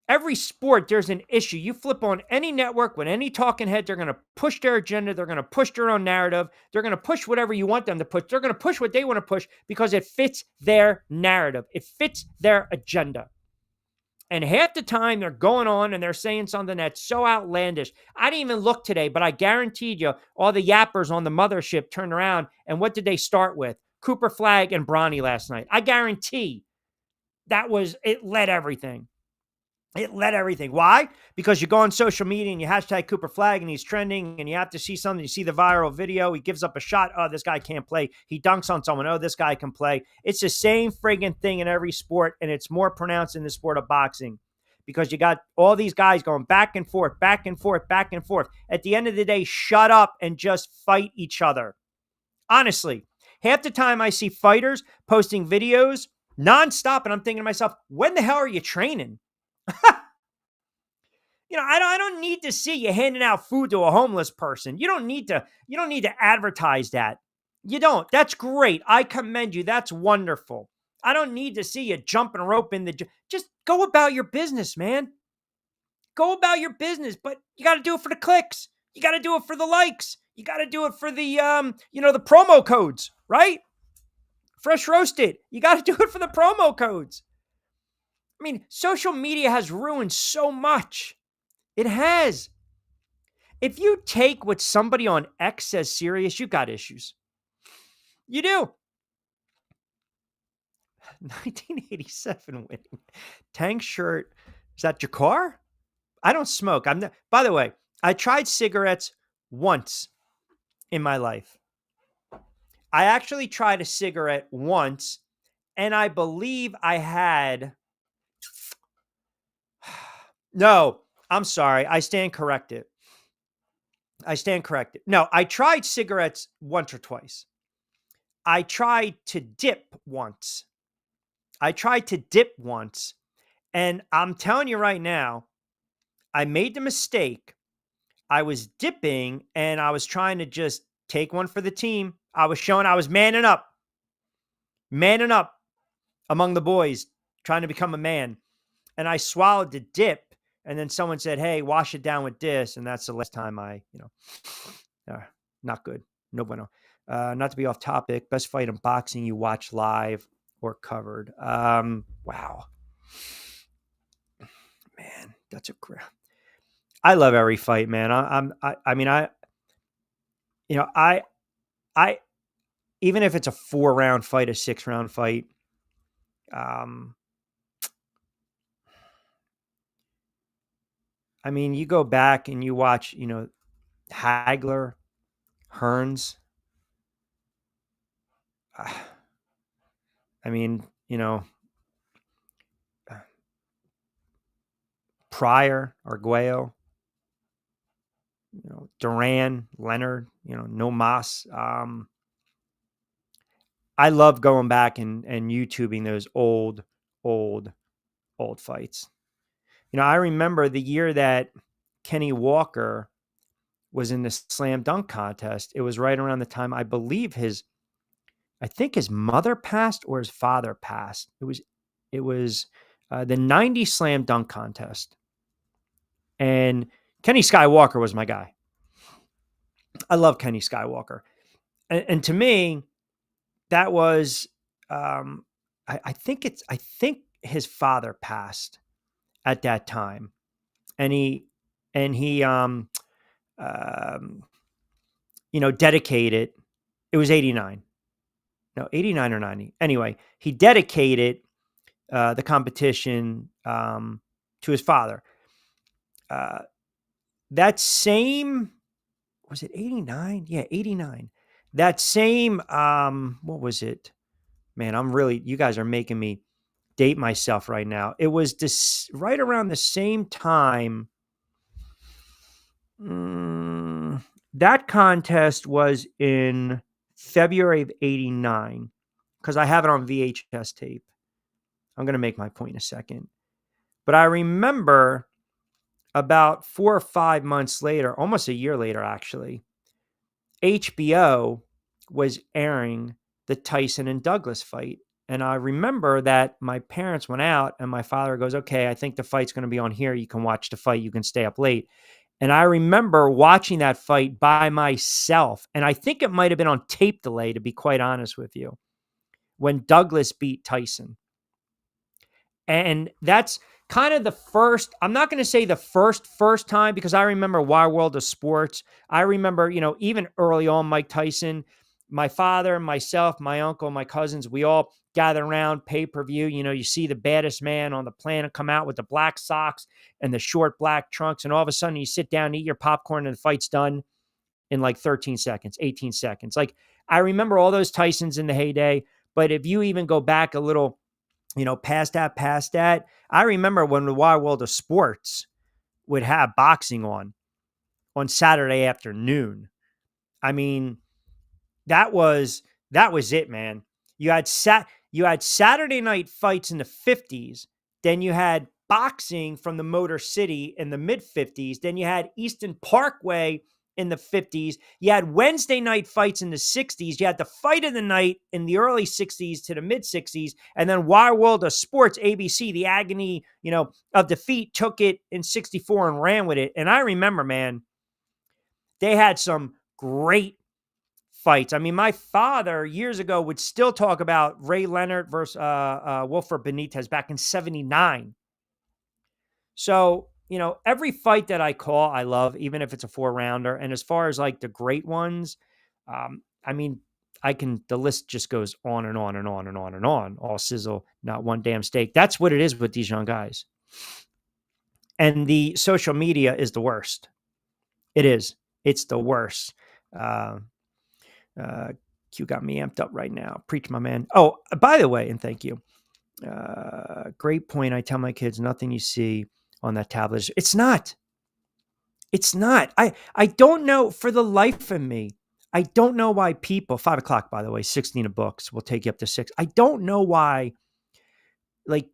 Every sport, there's an issue. You flip on any network with any talking head, they're going to push their agenda. They're going to push their own narrative. They're going to push whatever you want them to push. They're going to push what they want to push because it fits their narrative. It fits their agenda. And half the time they're going on and they're saying something that's so outlandish. I didn't even look today, but I guaranteed you all the yappers on the mothership turned around. And what did they start with? Cooper Flagg and Bronny last night. I guarantee it led everything. It led everything. Why? Because you go on social media and you hashtag Cooper Flagg and he's trending and you have to see something. You see the viral video. He gives up a shot. Oh, this guy can't play. He dunks on someone. Oh, this guy can play. It's the same friggin' thing in every sport, and it's more pronounced in the sport of boxing because you got all these guys going back and forth, back and forth, back and forth. At the end of the day, shut up and just fight each other. Honestly, half the time I see fighters posting videos nonstop, and I'm thinking to myself, when the hell are you training? I don't need to see you handing out food to a homeless person. You don't need to advertise that. You don't. That's great. I commend you. That's wonderful. I don't need to see you jumping rope in just go about your business, man. Go about your business, but you got to do it for the clicks. You got to do it for the likes. You got to do it for the, the promo codes, right? Fresh roasted. You got to do it for the promo codes. I mean, social media has ruined so much. It has. If you take what somebody on X says serious, you got issues. You do. 1987 winning. Tank shirt. Is that Jakar? I don't smoke. By the way, I tried cigarettes once in my life. I actually tried a cigarette once, and I believe I had. No, I'm sorry. I stand corrected. No, I tried cigarettes once or twice. I tried to dip once. And I'm telling you right now, I made the mistake. I was dipping and I was trying to just take one for the team. I was manning up among the boys, trying to become a man. And I swallowed the dip. And then someone said, "Hey, wash it down with this." And that's the last time not good. No bueno. Not to be off topic, best fight in boxing you watch live or covered. Wow. Man, that's I love every fight, man. I even if it's a 4-round fight, a 6-round fight, you go back and you watch, Hagler, Hearns. Pryor, Arguello, Duran, Leonard, no Mas. I love going back and YouTubing those old fights. I remember the year that Kenny Walker was in the slam dunk contest. It was right around the time I think his mother passed or his father passed. It was the 90 slam dunk contest. And Kenny Skywalker was my guy. I love Kenny Skywalker. And to me, that was, I think his father passed at that time. And he dedicated, it was 89. No, 89 or 90. Anyway, he dedicated the competition to his father. That same, was it 89? Yeah, 89. That same, what was it? Man, you guys are making me date myself right now. It was this right around the same time. That contest was in February of 89 because I have it on VHS tape. I'm going to make my point in a second. But I remember about 4 or 5 months later, almost a year later, actually, HBO was airing the Tyson and Douglas fight. And I remember that my parents went out and my father goes, "Okay, I think the fight's going to be on here. You can watch the fight. You can stay up late." And I remember watching that fight by myself. And I think it might have been on tape delay, to be quite honest with you, when Douglas beat Tyson. And that's kind of the first, I'm not going to say the first time, because I remember Wild World of Sports. I remember, even early on, Mike Tyson, my father, myself, my uncle, my cousins, we all gather around pay-per-view. You see the baddest man on the planet come out with the black socks and the short black trunks. And all of a sudden you sit down, eat your popcorn, and the fight's done in like 13 seconds, 18 seconds. Like, I remember all those Tysons in the heyday. But if you even go back a little, past that, I remember when the Wild World of Sports would have boxing on Saturday afternoon. That was it, man. You had Saturday night fights in the 50s. Then you had boxing from the Motor City in the mid 50s. Then you had Easton Parkway in the 50s. You had Wednesday night fights in the 60s. You had the fight of the night in the early 60s to the mid 60s. And then Wild World of Sports, ABC, the agony, of defeat, took it in 64 and ran with it. And I remember, man, they had some great fights. My father years ago would still talk about Ray Leonard versus Wilfred Benitez back in 79. So, every fight that I call, I love, even if it's a 4-rounder. And as far as like the great ones, the list just goes on and on and on and on and on. All sizzle, not one damn steak. That's what it is with these young guys. And the social media is the worst. It is. It's the worst. Q got me amped up right now. Preach, my man. Oh, by the way, and thank you. Great point. I tell my kids nothing you see on that tablet. It's not. It's not. I don't know for the life of me. I don't know why people, 5 o'clock, by the way, 16 of books will take you up to 6. I don't know why, like,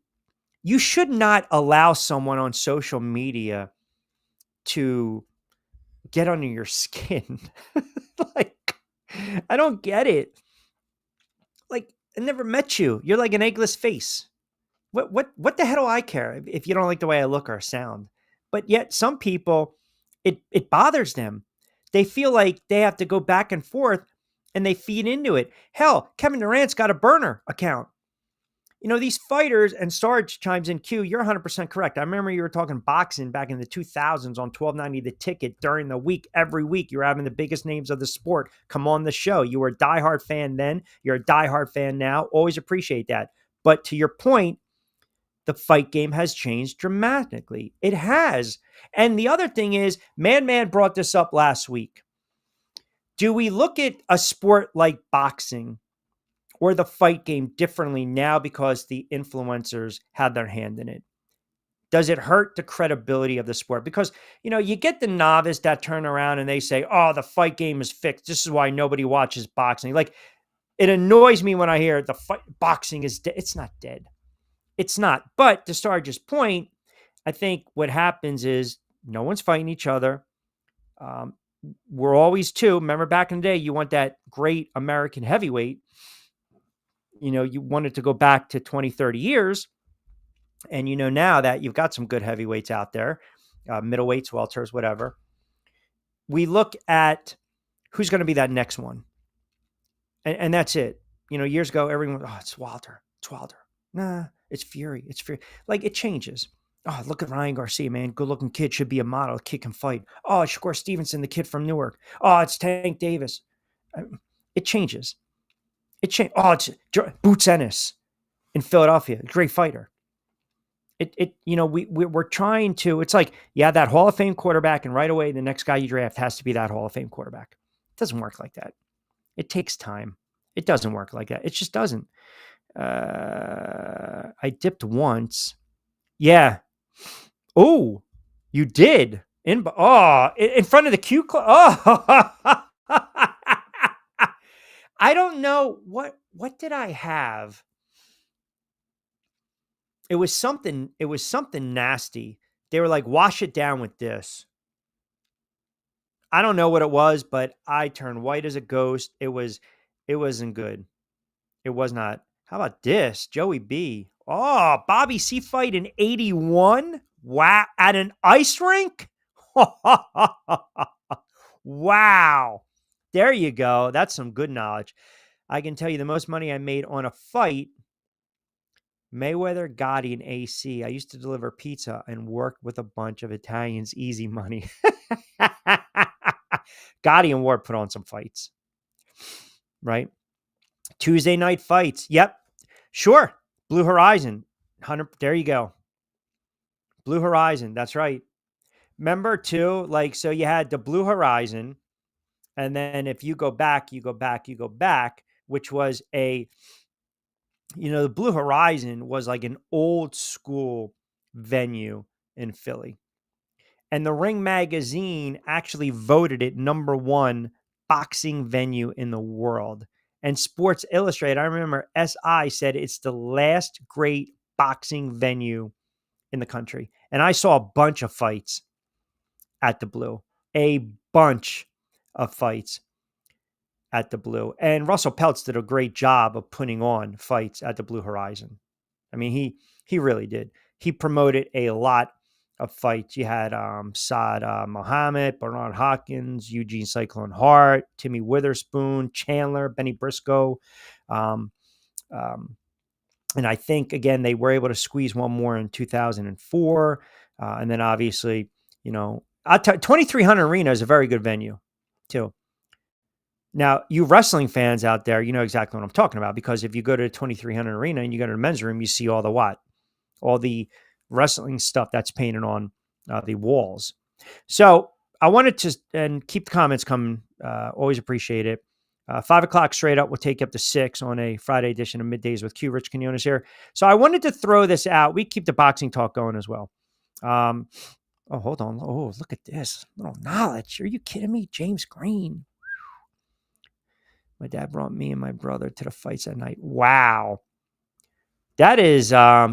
you should not allow someone on social media to get under your skin. Like, I don't get it. Like, I never met you. You're like an eggless face. What the hell do I care if you don't like the way I look or sound? But yet some people, it bothers them. They feel like they have to go back and forth and they feed into it. Hell, Kevin Durant's got a burner account. You know, these fighters, and Sarge chimes in, Q, you're 100% correct. I remember you were talking boxing back in the 2000s on 1290 The Ticket during the week. Every week, you were having the biggest names of the sport come on the show. You were a diehard fan then. You're a diehard fan now. Always appreciate that. But to your point, the fight game has changed dramatically. It has. And the other thing is, Man brought this up last week. Do we look at a sport like boxing or the fight game differently now because the influencers had their hand in it? Does it hurt the credibility of the sport? Because, you know, you get the novice that turn around and they say, oh, the fight game is fixed. This is why nobody watches boxing. Like, it annoys me when I hear the boxing is dead. It's not dead. It's not. But to Sarge's point, I think what happens is no one's fighting each other. We're always two. Remember back in the day, you want that great American heavyweight. You know, you wanted to go back to 20, 30 years. And you know now that you've got some good heavyweights out there, middleweights, welters, whatever. We look at who's going to be that next one. And that's it. You know, years ago, everyone, oh, it's Wilder. It's Wilder. Nah, it's Fury. It's Fury. Like, it changes. Oh, look at Ryan Garcia, man. Good-looking kid, should be a model. Kid can fight. Oh, it's Shakur Stevenson, the kid from Newark. Oh, it's Tank Davis. It changes. Oh, it's Boots Ennis in Philadelphia. Great fighter. You know, we're trying to, it's like, yeah, that Hall of Fame quarterback, and right away, the next guy you draft has to be that Hall of Fame quarterback. It doesn't work like that. It takes time. It doesn't work like that. It just doesn't. I dipped once. Yeah. Oh, you did. In front of the Q Club. Oh, I don't know. What did I have? It was something nasty. They were like, wash it down with this. I don't know what it was, but I turned white as a ghost. It wasn't good. It was not. How about this? Joey B. Oh, Bobby C fight in 81? Wow. At an ice rink? Wow. There you go. That's some good knowledge. I can tell you the most money I made on a fight, Mayweather, Gotti, and AC. I used to deliver pizza and worked with a bunch of Italians. Easy money. Gotti and Ward put on some fights. Right? Tuesday night fights. Yep. Sure. Blue Horizon. 100. There you go. Blue Horizon. That's right. Remember too, like, so you had the Blue Horizon. And then if you go back, which was the Blue Horizon was like an old school venue in Philly. And the Ring Magazine actually voted it #1 boxing venue in the world. And Sports Illustrated, I remember SI said it's the last great boxing venue in the country. And I saw a bunch of fights at the Blue. A bunch of fights at the Blue. And Russell Peltz did a great job of putting on fights at the Blue Horizon. I mean, he really did. He promoted a lot of fights. You had Saad Mohammed, Bernard Hopkins, Eugene Cyclone Hart, Timmy Witherspoon, Chandler, Benny Briscoe. And I think, again, they were able to squeeze one more in 2004. And then obviously, 2300 Arena is a very good venue too. Now, you wrestling fans out there, you know exactly what I'm talking about, because if you go to 2300 Arena and you go to the men's room, you see all the wrestling stuff that's painted on the walls. So I wanted to, and keep the comments coming. Always appreciate it. 5 o'clock straight up. We'll take you up to 6 on a Friday edition of Middays with Q. Rich Quinones here. So I wanted to throw this out. We keep the boxing talk going as well. Oh, hold on. Oh, look at this. Little knowledge. Are you kidding me? James Green. My dad brought me and my brother to the fights at night. Wow. That is,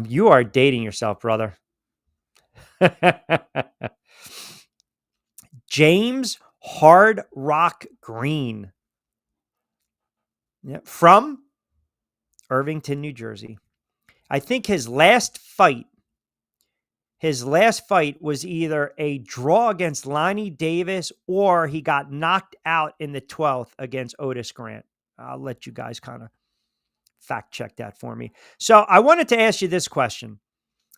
you are dating yourself, brother. James Hard Rock Green. Yeah, from Irvington, New Jersey. I think his last fight was either a draw against Lonnie Davis or he got knocked out in the 12th against Otis Grant. I'll let you guys kind of fact check that for me. So I wanted to ask you this question.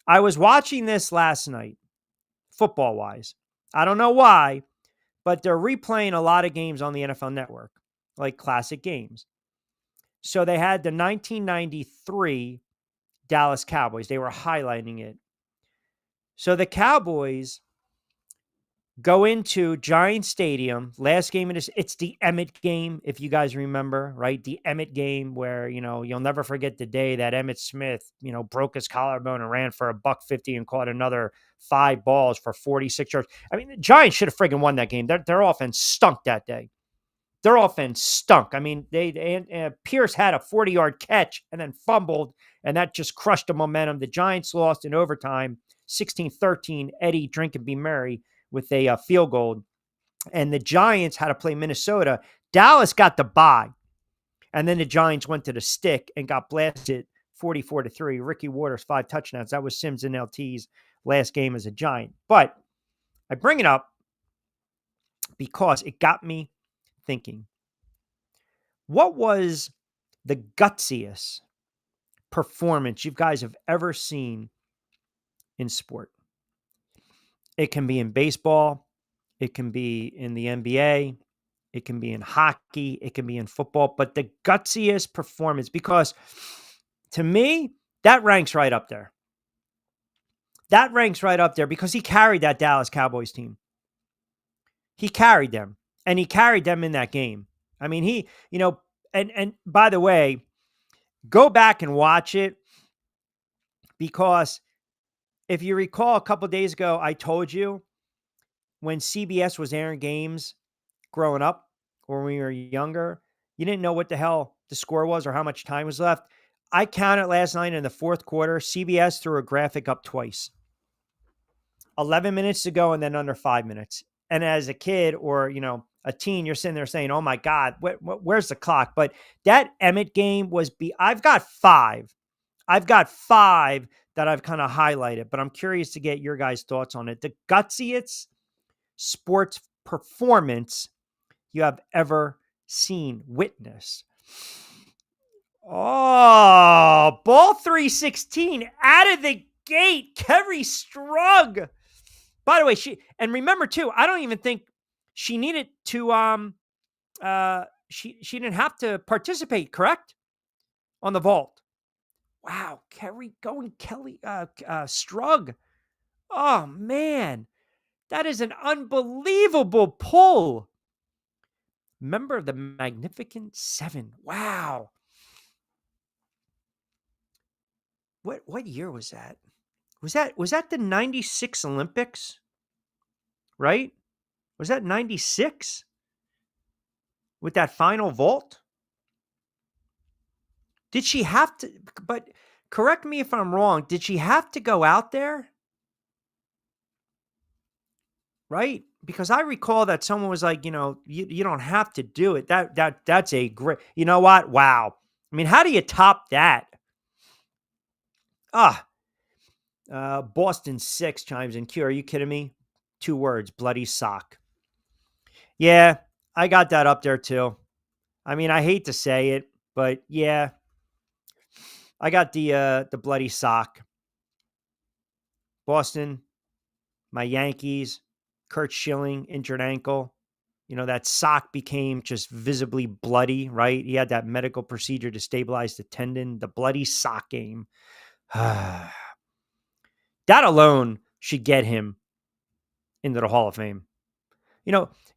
I was watching this last night, football-wise. I don't know why, but they're replaying a lot of games on the NFL Network, like classic games. So they had the 1993 Dallas Cowboys. They were highlighting it. So the Cowboys go into Giant Stadium, last game of this. It's the Emmett game, if you guys remember, right? The Emmett game where, you'll never forget the day that Emmett Smith, broke his collarbone and ran for $150 and caught another 5 balls for 46 yards. I mean, the Giants should have friggin' won that game. Their offense stunk that day. Their offense stunk. I mean, Pierce had a 40-yard catch and then fumbled, and that just crushed the momentum. The Giants lost in overtime, 16-13. Eddie Drink and Be Merry with a field goal. And the Giants had to play Minnesota. Dallas got the bye. And then the Giants went to the stick and got blasted 44-3. Ricky Waters, 5 touchdowns. That was Sims and LT's last game as a Giant. But I bring it up because it got me thinking. What was the gutsiest performance you guys have ever seen in sport? It can be in baseball. It can be in the NBA. It can be in hockey. It can be in football. But the gutsiest performance, because to me, that ranks right up there. That ranks right up there because he carried that Dallas Cowboys team. He carried them. And he carried them in that game. I mean, and by the way, go back and watch it because if you recall a couple of days ago, I told you when CBS was airing games growing up or when we were younger, you didn't know what the hell the score was or how much time was left. I counted last night in the fourth quarter, CBS threw a graphic up twice. 11 minutes to go and then under 5 minutes. And as a kid or, a teen, you're sitting there saying, oh my God, where's the clock? But that Emmett game I've got 5. I've got 5 that I've kind of highlighted, but I'm curious to get your guys' thoughts on it. The gutsiest sports performance you have ever seen, witnessed. Oh, ball 316 out of the gate. Kerry Strug. By the way, remember too, I don't even think she needed to, she didn't have to participate, correct? On the vault. Wow. Kelly Strug. Oh man, that is an unbelievable pull. Member of the Magnificent Seven. Wow. What year was that? Was that the 96 Olympics? Right? Was that 96? With that final vault? Did she have to, but correct me if I'm wrong, did she have to go out there? Right? Because I recall that someone was like, you don't have to do it. That's a great, you know what? Wow. I mean, how do you top that? Boston 6 chimes in. Q, are you kidding me? 2 words, bloody sock. Yeah, I got that up there too. I mean, I hate to say it, but yeah, I got the bloody sock. Boston, my Yankees, Kurt Schilling, injured ankle. That sock became just visibly bloody, right? He had that medical procedure to stabilize the tendon, the bloody sock game. That alone should get him into the Hall of Fame.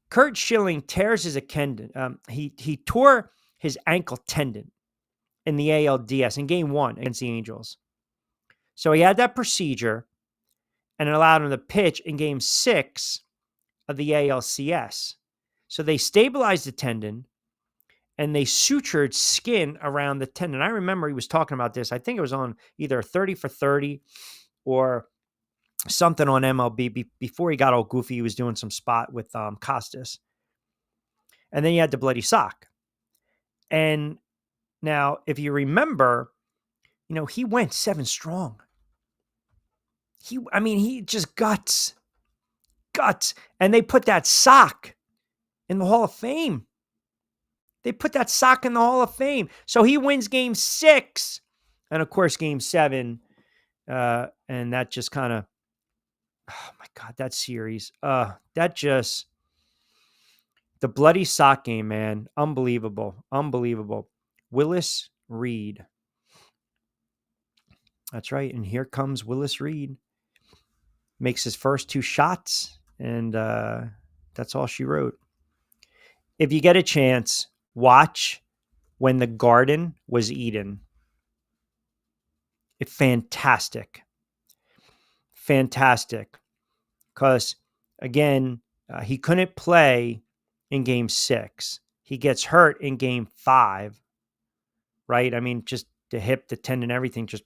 Kurt Schilling tears his tendon. He tore his ankle tendon in the ALDS in game 1 against the Angels. So he had that procedure, and it allowed him to pitch in game 6 of the ALCS. So they stabilized the tendon, and they sutured skin around the tendon. I remember he was talking about this. I think it was on either 30 for 30 or something on MLB. Before he got all goofy, he was doing some spot with Costas. And then he had the bloody sock. And now, if you remember, he went 7 strong. He just guts. And they put that sock in the Hall of Fame. So he wins game 6. And of course, game 7. And that just kind of, oh my God, that series. The bloody sock game, man. Unbelievable. Willis Reed. That's right. And here comes Willis Reed. Makes his first 2 shots. And that's all she wrote. If you get a chance, watch When the Garden Was Eden. It's fantastic. Because, again, he couldn't play in game 6. He gets hurt in game 5, right? Just the hip, the tendon, everything, just,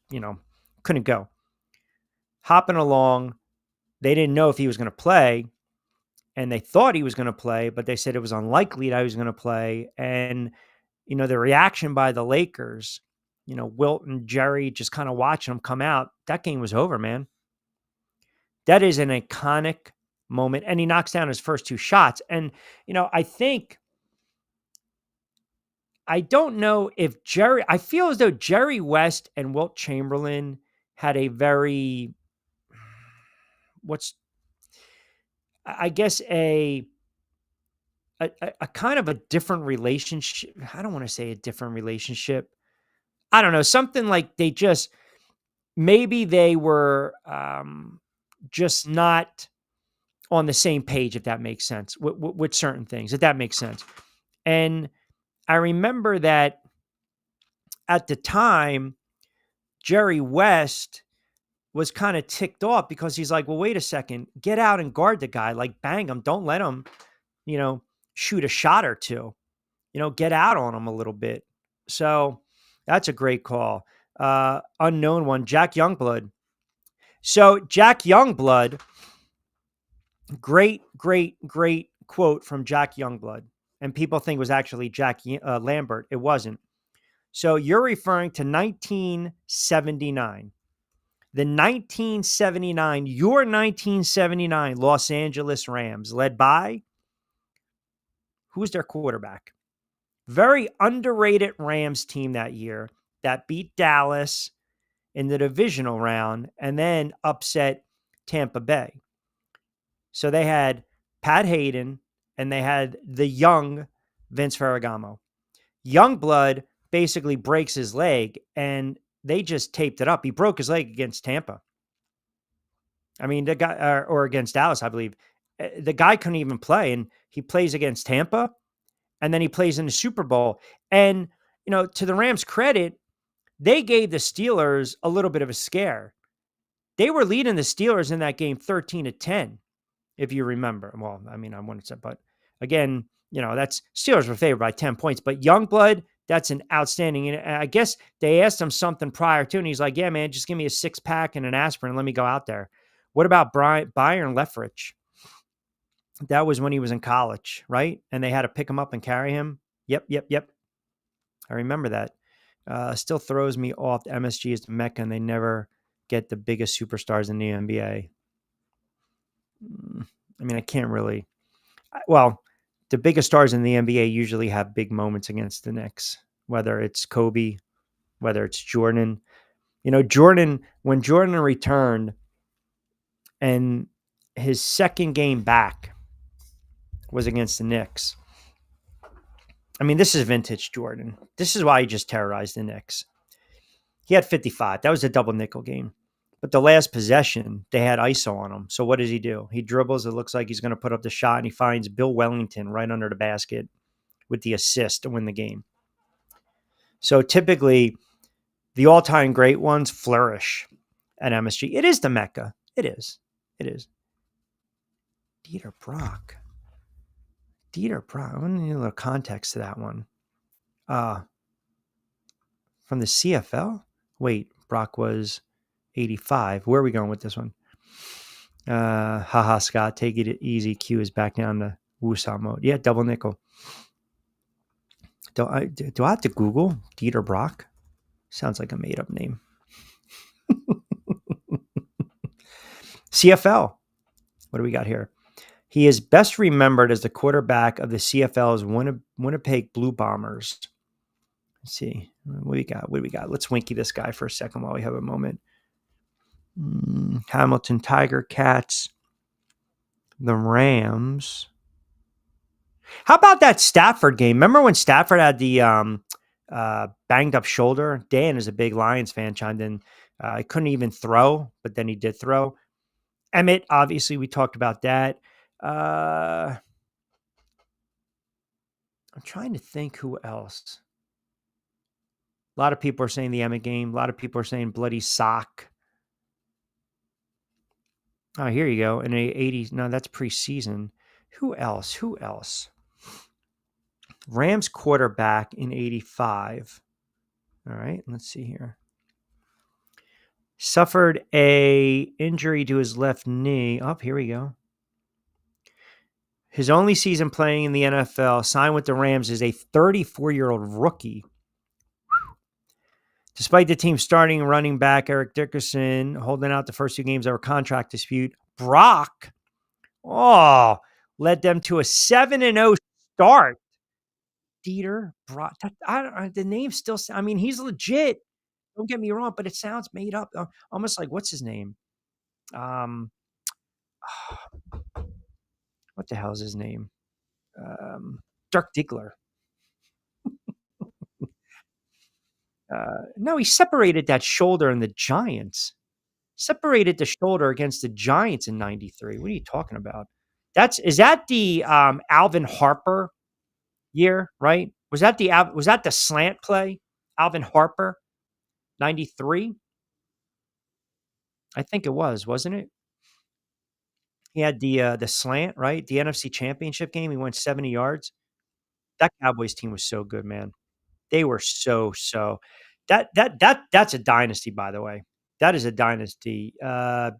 couldn't go. Hopping along, they didn't know if he was going to play, and they thought he was going to play, but they said it was unlikely that he was going to play. And, the reaction by the Lakers, Wilt and Jerry just kind of watching him come out, that game was over, man. That is an iconic moment. And he knocks down his first 2 shots. And, I don't know if I feel as though Jerry West and Wilt Chamberlain had a very, a kind of a different relationship. I don't want to say a different relationship. I don't know. Something like maybe they were just not on the same page, if that makes sense, with certain things, if that makes sense. And I remember that at the time, Jerry West was kind of ticked off because he's like, well, wait a second, get out and guard the guy, like bang him. Don't let him, shoot a shot or 2, get out on him a little bit. So that's a great call. Unknown one, Jack Youngblood. So Jack Youngblood, great quote from Jack Youngblood. And people think it was actually Jack Lambert. It wasn't. So you're referring to 1979. The 1979 Los Angeles Rams, led by, who's their quarterback? Very underrated Rams team that year that beat Dallas in the divisional round and then upset Tampa Bay. So they had Pat Hayden and they had the young Vince Ferragamo. Youngblood basically breaks his leg and they just taped it up. He broke his leg against Tampa. The guy, or against Dallas, I believe. The guy couldn't even play, and he plays against Tampa, and then he plays in the Super Bowl. And, to the Rams' credit, they gave the Steelers a little bit of a scare. They were leading the Steelers in that game 13-10, if you remember. Well, I wouldn't say, but again, that's Steelers were favored by 10 points. But Youngblood, that's an outstanding. And I guess they asked him something prior to, and he's like, yeah, man, just give me a 6-pack and an aspirin and let me go out there. What about Byron Leftwich? That was when he was in college, right? And they had to pick him up and carry him. Yep. I remember that. Still throws me off. The MSG is the Mecca, and they never get the biggest superstars in the NBA. I can't really. Well, the biggest stars in the NBA usually have big moments against the Knicks, whether it's Kobe, whether it's Jordan. When Jordan returned and his second game back was against the Knicks. This is vintage Jordan. This is why he just terrorized the Knicks. He had 55. That was a double nickel game. But the last possession, they had ISO on him. So what does he do? He dribbles. It looks like he's going to put up the shot, and he finds Bill Wellington right under the basket with the assist to win the game. So typically, the all-time great ones flourish at MSG. It is the Mecca. It is. It is. Dieter Brock. I want to need a little context to that one. From the CFL? Wait, Brock was 85. Where are we going with this one? Haha, Scott, take it easy. Q is back down to Wusa mode. Yeah, double nickel. Do I have to Google Dieter Brock? Sounds like a made-up name. CFL. What do we got here? He is best remembered as the quarterback of the CFL's Winnipeg Blue Bombers. Let's see. What do we got? Let's winky this guy for a second while we have a moment. Hamilton Tiger Cats. The Rams. How about that Stafford game? Remember when Stafford had the banged up shoulder? Dan is a big Lions fan, chimed in. He couldn't even throw, but then he did throw. Emmett, obviously, we talked about that. I'm trying to think who else. A lot of people are saying the Emmett game. A lot of people are saying bloody sock. Oh, here you go. In the 80s. No, that's preseason. Who else? Rams quarterback in 85. All right, let's see here. Suffered a injury to his left knee. Oh, here we go. His only season playing in the NFL, signed with the Rams as a 34-year-old rookie. Despite the team starting running back Eric Dickerson holding out the first two games of a contract dispute, Brock led them to a 7-0 start. Dieter Brock. The name still, I mean, he's legit. Don't get me wrong, but it sounds made up. Almost like, what's his name? What the hell is his name? Dirk Diggler. No, he separated that shoulder in the Giants. Separated the shoulder against the Giants in 93. What are you talking about? Is that the Alvin Harper year, right? Was that the slant play? Alvin Harper, 93? I think it was, wasn't it? He had the slant, right? The NFC Championship game. He went 70 yards. That Cowboys team was so good, man. They were so. That's a dynasty, by the way. That is a dynasty.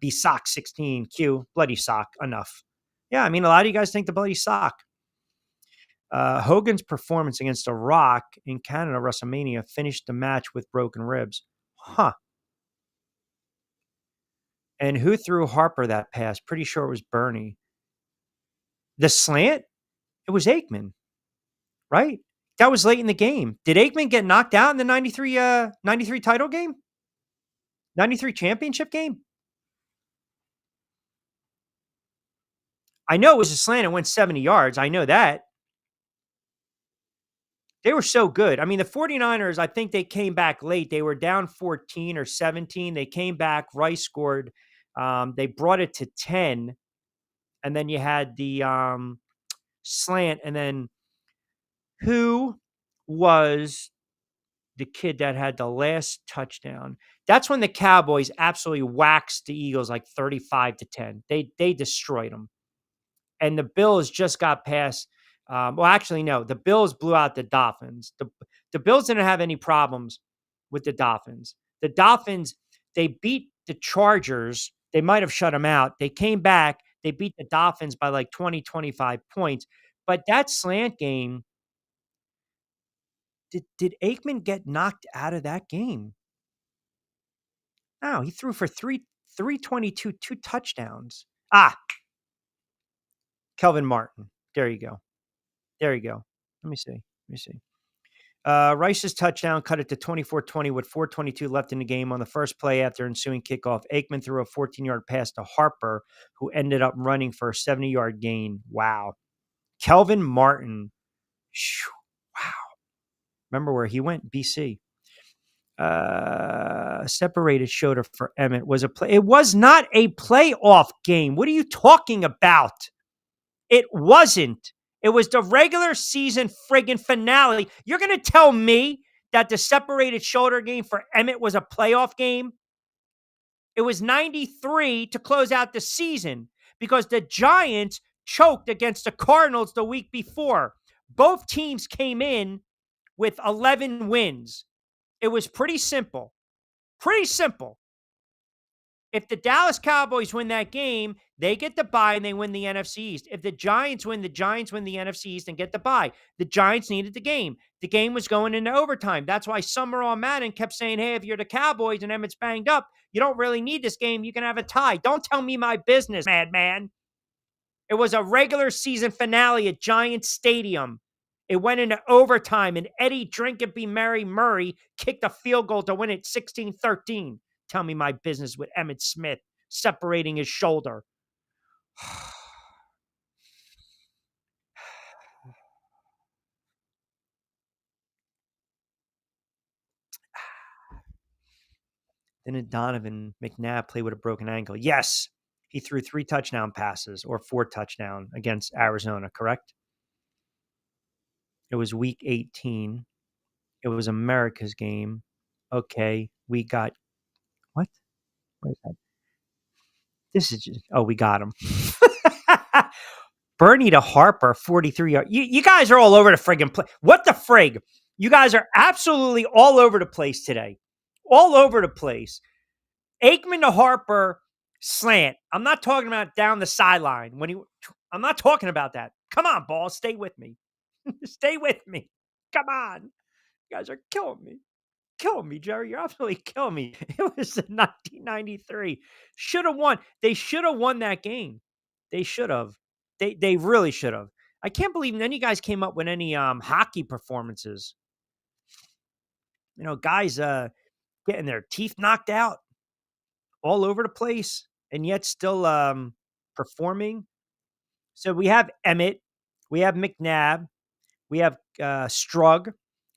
B sock 16 Q bloody sock. Enough. Yeah, I mean, a lot of you guys think the bloody sock. Hogan's performance against The Rock in Canada WrestleMania finished the match with broken ribs. Huh. And who threw Harper that pass? Pretty sure it was Bernie. The slant? It was Aikman, right? That was late in the game. Did Aikman get knocked out in the 93 title game? 93 championship game? I know it was a slant. It went 70 yards. I know that. They were so good. I mean, the 49ers, I think they came back late. They were down 14 or 17. They came back. Rice scored. They brought it to 10. And then you had the slant. And then who was the kid that had the last touchdown? That's when the Cowboys absolutely waxed the Eagles like 35-10. They destroyed them. And the Bills just got past. Well, actually, no. The Bills blew out the Dolphins. The Bills didn't have any problems with the Dolphins. The Dolphins, they beat the Chargers. They might have shut them out. They came back. They beat the Dolphins by like 20, 25 points. But that slant game, did Aikman get knocked out of that game? No, he threw for 322, 2 touchdowns. Kelvin Martin. There you go. Let me see. Rice's touchdown cut it to 24-20 with 4:22 left in the game on the first play after ensuing kickoff. Aikman threw a 14-yard pass to Harper, who ended up running for a 70-yard gain. Wow. Kelvin Martin. Wow. Remember where he went? BC. separated shoulder for Emmett was a play. It was not a playoff game. What are you talking about? It wasn't. It was the regular season friggin' finale. You're going to tell me that the separated shoulder game for Emmett was a playoff game? It was 93 to close out the season because the Giants choked against the Cardinals the week before. Both teams came in with 11 wins. It was pretty simple. Pretty simple. If the Dallas Cowboys win that game, they get the bye and they win the NFC East. If the Giants win the NFC East and get the bye. The Giants needed the game. The game was going into overtime. That's why Summer on Madden kept saying, hey, if you're the Cowboys and Emmett's banged up, you don't really need this game. You can have a tie. Don't tell me my business, madman. It was a regular season finale at Giants Stadium. It went into overtime, and Eddie Drink and Be Merry Murray kicked a field goal to win it 16-13. Tell me my business with Emmitt Smith separating his shoulder. Didn't Donovan McNabb play with a broken ankle? Yes. He threw 3 touchdown passes or 4 touchdown against Arizona, correct? It was week 18. It was America's game. Okay. We got what? What is that? This is just, we got him. Bernie to Harper, 43 yards. You guys are all over the friggin' place. What the frig? You guys are absolutely all over the place today. All over the place. Aikman to Harper, slant. I'm not talking about down the sideline. I'm not talking about that. Come on, ball. Stay with me. Stay with me. Come on. You guys are killing me. Killing me, Jerry. You're absolutely killing me. It was the 1993. Should have won. They should have won that game. They should have. They really should have. I can't believe none of you guys came up with any hockey performances. You know, guys getting their teeth knocked out all over the place and yet still performing. So we have Emmett, we have McNabb, we have Strug,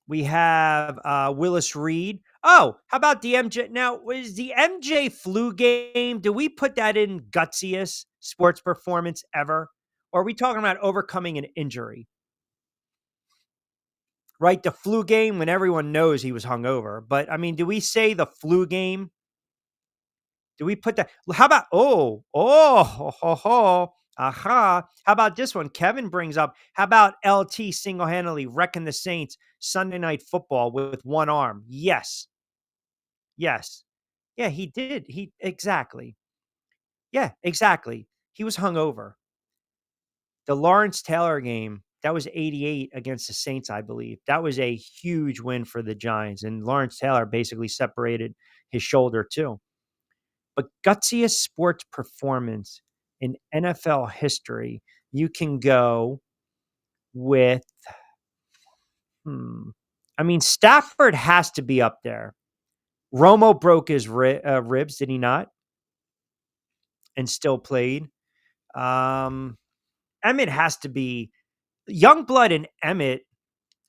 we have Willis Reed. Oh, how about the MJ? Now, was the MJ flu game, do we put that in gutsiest sports performance ever? Or are we talking about overcoming an injury? Right? The flu game when everyone knows he was hungover. But, I mean, do we say the flu game? Do we put that? How about, aha. How about this one? Kevin brings up, how about LT single-handedly wrecking the Saints Sunday Night Football with one arm? Yes. Yes. Yeah, he did. Exactly. Yeah, exactly. He was hungover. The Lawrence Taylor game, that was 88 against the Saints, I believe. That was a huge win for the Giants. And Lawrence Taylor basically separated his shoulder too. But gutsiest sports performance in NFL history, you can go with, I mean, Stafford has to be up there. Romo broke his ribs, did he not? And still played. Emmett has to be. Youngblood and Emmett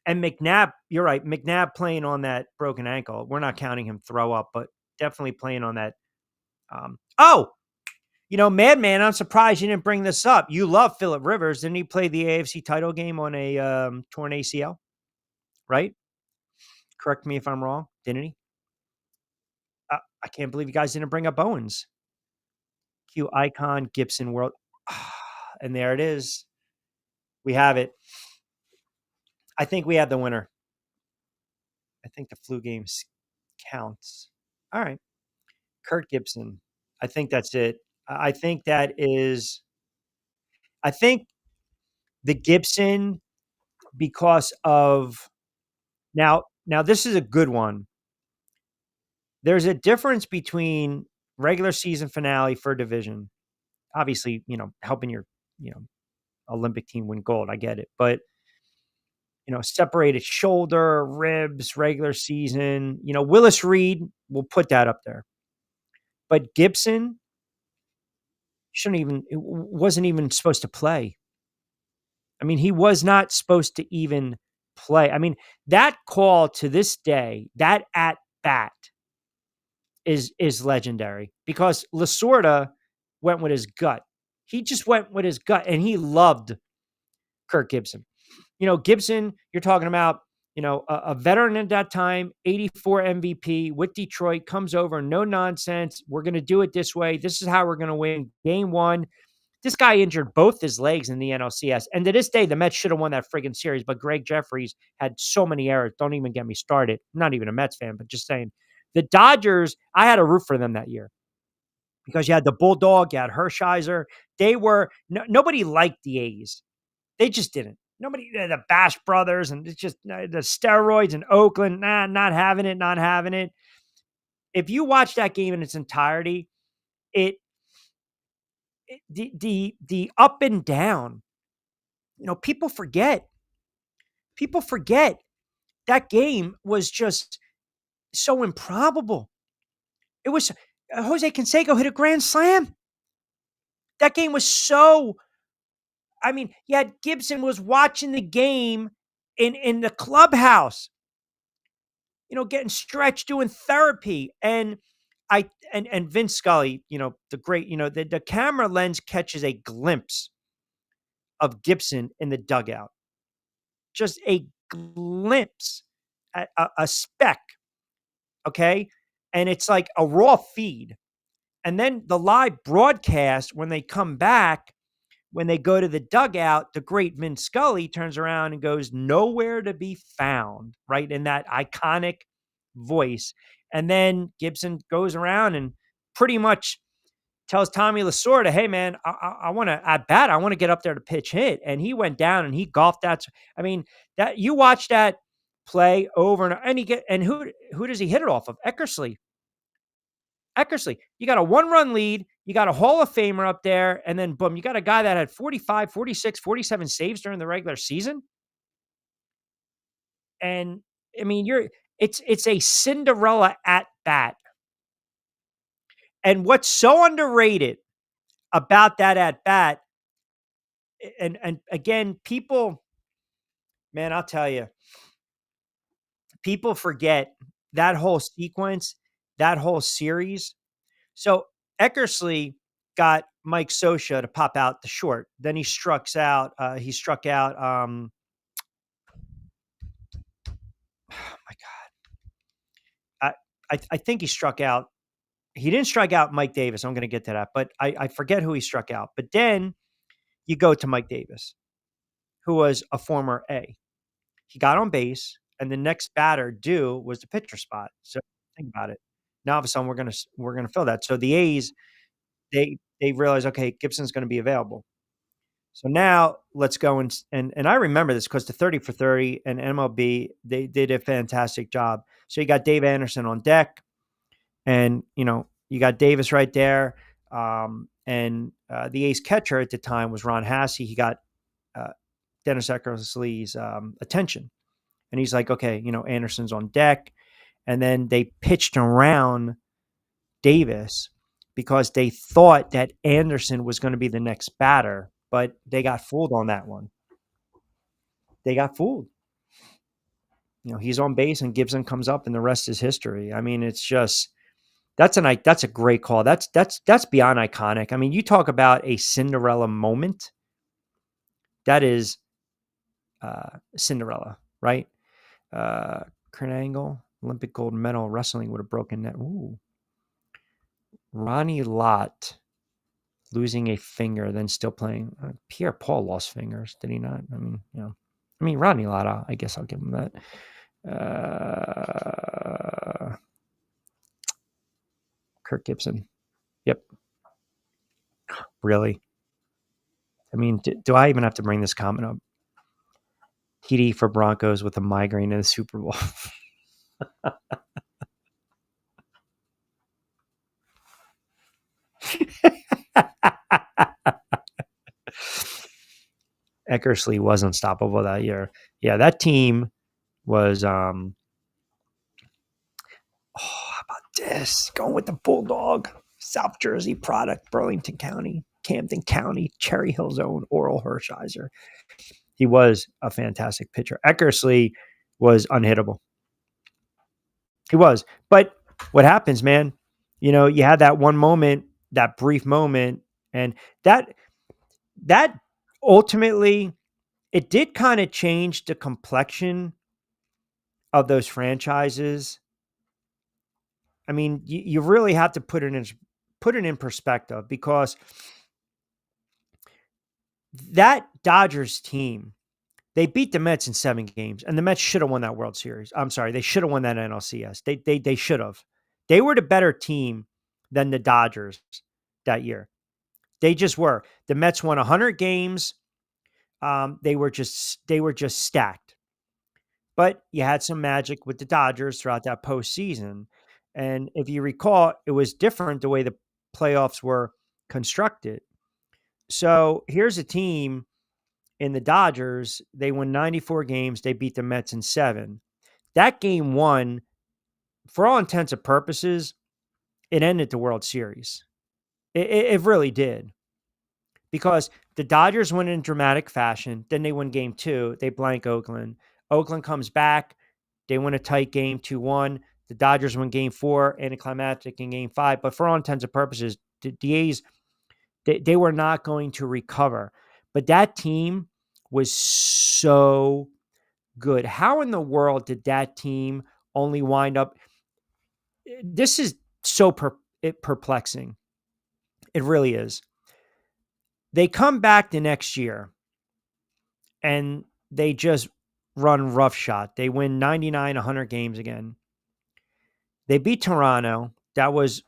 and McNabb, you're right, McNabb playing on that broken ankle. We're not counting him throw up, but definitely playing on that. Madman, I'm surprised you didn't bring this up. You love Phillip Rivers. Didn't he play the AFC title game on a torn ACL? Right? Correct me if I'm wrong. Didn't he? I can't believe you guys didn't bring up Owens. Q Icon, Gibson World. And there it is. We have it. I think we have the winner. I think the flu games counts. All right. Kurt Gibson. I think that's it. I think that is, I think the Gibson, because of, now this is a good one. There's a difference between regular season finale for division. Obviously, helping your, Olympic team win gold. I get it. But, separated shoulder, ribs, regular season, Willis Reed, we'll put that up there. But Gibson wasn't even supposed to play. I mean, he was not supposed to even play. I mean, that call to this day, that at bat is legendary because Lasorda went with his gut. He just went with his gut, and he loved Kirk Gibson. Gibson, you're talking about, a veteran at that time, 84 MVP with Detroit, comes over, no nonsense. We're going to do it this way. This is how we're going to win game one. This guy injured both his legs in the NLCS. And to this day, the Mets should have won that friggin' series, but Greg Jeffries had so many errors. Don't even get me started. I'm not even a Mets fan, but just saying. The Dodgers, I had a root for them that year because you had the Bulldog, you had Hershiser. Nobody liked the A's. They just didn't. Nobody, the Bash brothers, and it's just the steroids in Oakland, not having it. If you watch that game in its entirety, the up and down, people forget that game was just so improbable. It was Jose Canseco hit a grand slam. That game was so. Gibson was watching the game in the clubhouse, getting stretched, doing therapy. And Vince Scully, the great, the camera lens catches a glimpse of Gibson in the dugout. Just a glimpse, a speck. Okay. And it's like a raw feed. And then the live broadcast, when they come back, when they go to the dugout, the great Vince Scully turns around and goes, "Nowhere to be found," right? In that iconic voice. And then Gibson goes around and pretty much tells Tommy Lasorda, "Hey, man, I want to at bat. I want to get up there to pitch hit." And he went down and he golfed that. That you watch that play over and who does he hit it off of? Eckersley. You got a 1-run lead. You got a Hall of Famer up there. And then, boom, you got a guy that had 45, 46, 47 saves during the regular season. And, it's a Cinderella at bat. And what's so underrated about that at bat, and again, people, man, I'll tell you, people forget that whole sequence, that whole series. So Eckersley got Mike Scioscia to pop out the short. Then he struck out. Oh my God. I think he struck out. He didn't strike out Mike Davis. I'm going to get to that, but I forget who he struck out. But then you go to Mike Davis, who was a former A. He got on base, and the next batter due was the pitcher spot. So think about it. Now all of a sudden we're gonna fill that. So the A's, they realize, okay, Gibson's going to be available. So now let's go and I remember this because the 30 for 30 and MLB, they did a fantastic job. So you got Dave Anderson on deck, and you got Davis right there. And the A's catcher at the time was Ron Hasse. He got Dennis Eckersley's attention, and he's like, okay, Anderson's on deck. And then they pitched around Davis because they thought that Anderson was going to be the next batter, but they got fooled on that one. They got fooled. He's on base and Gibson comes up and the rest is history. It's just, that's a great call. That's beyond iconic. You talk about a Cinderella moment. That is Cinderella, right? Kurt Angle, Olympic gold medal, wrestling with a broken neck. Ooh. Ronnie Lott losing a finger, then still playing. Pierre Paul lost fingers, did he not? Ronnie Lott, I guess I'll give him that. Kirk Gibson. Yep. Really? Do I even have to bring this comment up? TD for Broncos with a migraine in the Super Bowl. Eckersley was unstoppable that year. Yeah, that team was how about this? Going with the Bulldog, South Jersey product, Burlington County, Camden County, Cherry Hill's own Oral Hershiser. He was a fantastic pitcher. Eckersley was unhittable. He was. But what happens, man? You had that one moment, that brief moment, and that that ultimately it did kind of change the complexion of those franchises. I mean, you really have to put it in perspective, because that Dodgers team, they beat the Mets in 7 games, and the Mets should have won that World Series. I'm sorry, they should have won that NLCS. They should have. They were the better team than the Dodgers that year. They just were. The Mets won 100 games. They were just stacked. But you had some magic with the Dodgers throughout that postseason. And if you recall, it was different the way the playoffs were constructed. So here's a team in the Dodgers. They won 94 games. They beat the Mets in 7. That game 1, for all intents and purposes, it ended the World Series. It really did. Because the Dodgers win in dramatic fashion. Then they win game 2. They blank Oakland. Oakland comes back. They win a tight game 2-1. The Dodgers win game 4, anticlimactic in game 5. But for all intents and purposes, the A's, they were not going to recover. But that team was so good. How in the world did that team only wind up? This is so perplexing. It really is. They come back the next year and they just run roughshod. They win 99, 100 games again. They beat Toronto. That was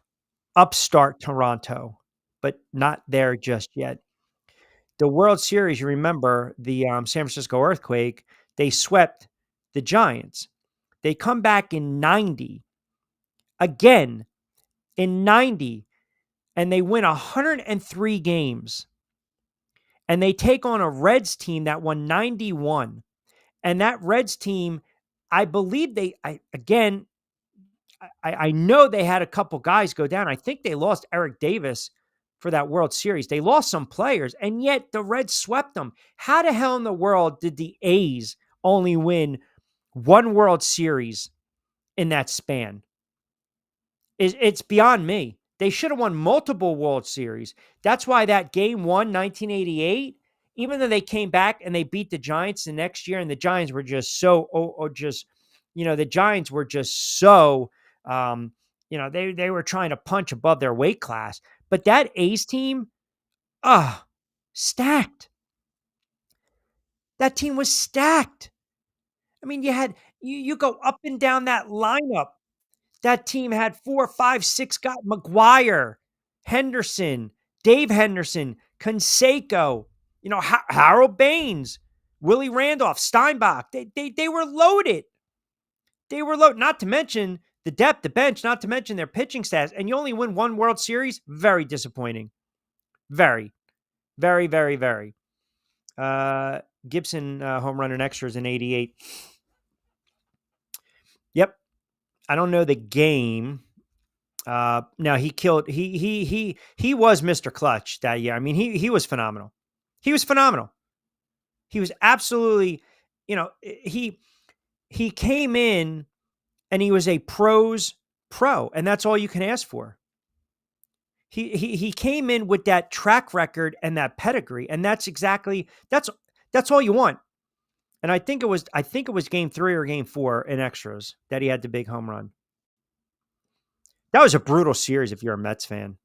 upstart Toronto, but not there just yet. The World Series, you remember the San Francisco earthquake, they swept the Giants. They come back in 90, again in 90, and they win 103 games. And they take on a Reds team that won 91. And that Reds team, I believe I know they had a couple guys go down. I think they lost Eric Davis for that World Series. They lost some players, and yet the Reds swept them. How the hell in the world did the A's only win 1 World Series in that span? It's beyond me. They should have won multiple World Series. That's why that game 1, 1988, even though they came back and they beat the Giants the next year, and the Giants were just so, the Giants were just so, they were trying to punch above their weight class. But that A's team, stacked. That team was stacked. I mean, you go up and down that lineup. That team had 4, 5, 6 guys: McGuire, Henderson, Dave Henderson, Canseco, Harold Baines, Willie Randolph, Steinbach. They were loaded. They were loaded. Not to mention the depth, the bench, not to mention their pitching stats. And you only win 1 World Series? Very disappointing. Very, very, very, very. Gibson home run in extras in 88. Yep. I don't know the game. Now he killed. He was Mr. Clutch that year. I mean, he was phenomenal. He was phenomenal. He was absolutely. He came in and he was a pro's pro, and that's all you can ask for. He came in with that track record and that pedigree, and that's all you want. And I think it was game 3 or game 4 in extras that he had the big home run. That was a brutal series if you're a Mets fan.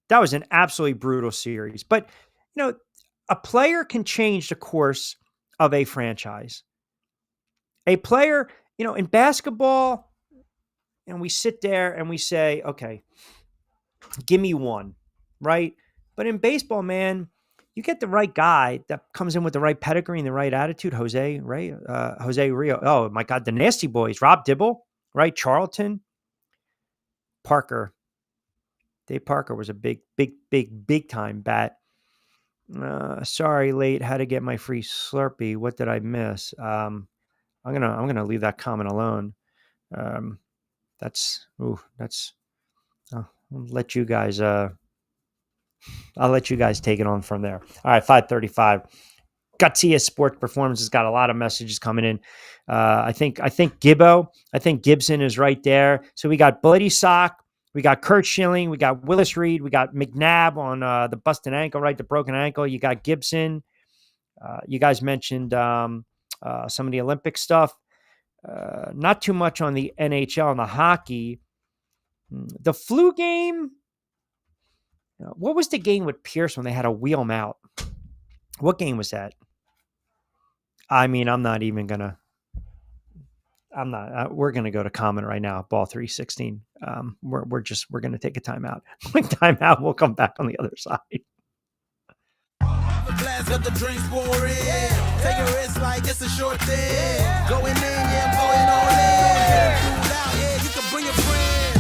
That was an absolutely brutal series. But, a player can change the course of a franchise. A player, in basketball, and we sit there and we say, okay, give me one, right? But in baseball, man, you get the right guy that comes in with the right pedigree and the right attitude. Jose Rio. Oh my God, the Nasty Boys. Rob Dibble, right? Charlton, Parker. Dave Parker was a big time bat. Sorry, late. Had to get my free Slurpee. What did I miss? I'm gonna leave that comment alone. I'll let you guys. I'll let you guys take it on from there. All right, 5:35. Gutsia Sports Performance has got a lot of messages coming in. I think Gibson is right there. So we got Bloody Sock, We got Kurt Schilling. We got Willis Reed. We got McNabb on the busted ankle, right? The broken ankle. You got Gibson. You guys mentioned some of the Olympic stuff. Not too much on the NHL and the hockey. The flu game. What was the game with Pierce when they had to wheel him out? What game was that? I mean, I'm not even going to. I'm not. We're going to go to comment right now. Ball 316. We're going to take a timeout. Quick timeout. We'll come back on the other side. The blast got the drinks pouring. Take a risk like it's a short thing. Going in, yeah, I'm going all in. Get it cool out, yeah, you can bring a friend.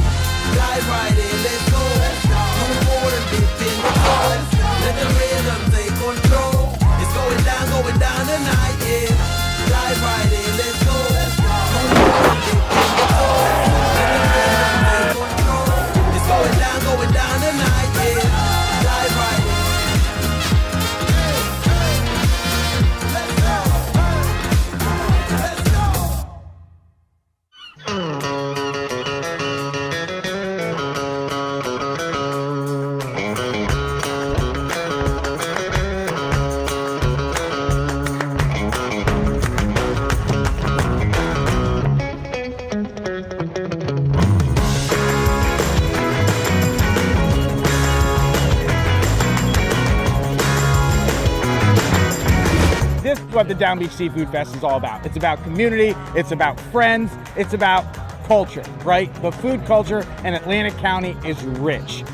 Dive right in, let's go. Do more than dip in the flow. Let the rhythm take control. It's going down tonight, yeah. Dive right in, let's go. Do more than dip in the flow. Let the rhythm take control. It's going down tonight, yeah. Dive right in. This is what the Down Beach Seafood Fest is all about. It's about community, it's about friends, it's about culture, right? The food culture in Atlantic County is rich.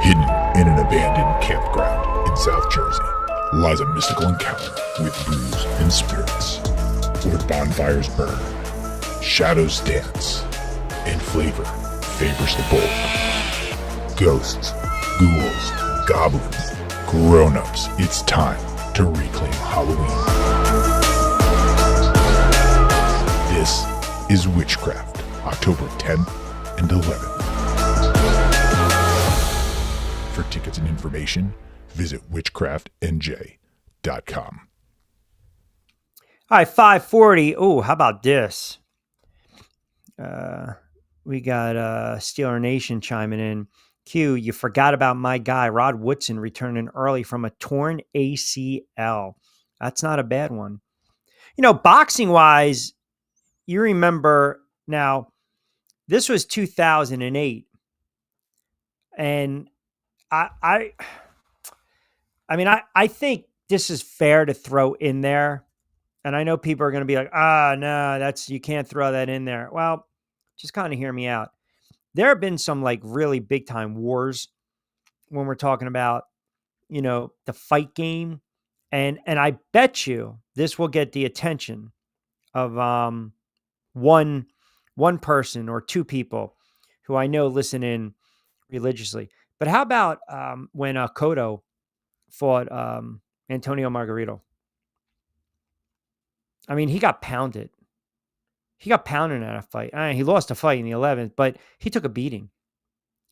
Hidden in an abandoned campground in South Jersey lies a mystical encounter with brews and spirits, where bonfires burn, shadows dance, and flavor favors the bold. Ghosts, ghouls, goblins, grown-ups, it's time to reclaim Halloween. This is Witchcraft, October 10th and 11th. For tickets and information, visit witchcraftnj.com. All right, 540. Oh, how about this? We got Steeler Nation chiming in. Q, you forgot about my guy, Rod Woodson, returning early from a torn ACL. That's not a bad one. You know, boxing-wise, you remember now, this was 2008. And I think this is fair to throw in there. And I know people are going to be like, no, you can't throw that in there. Well, just kind of hear me out. There have been some like really big time wars when we're talking about, you know, the fight game. And I bet you this will get the attention of one person or two people who I know listen in religiously. But how about when Cotto fought Antonio Margarito? I mean, he got pounded. He got pounded in a fight. He lost a fight in the 11th, but he took a beating.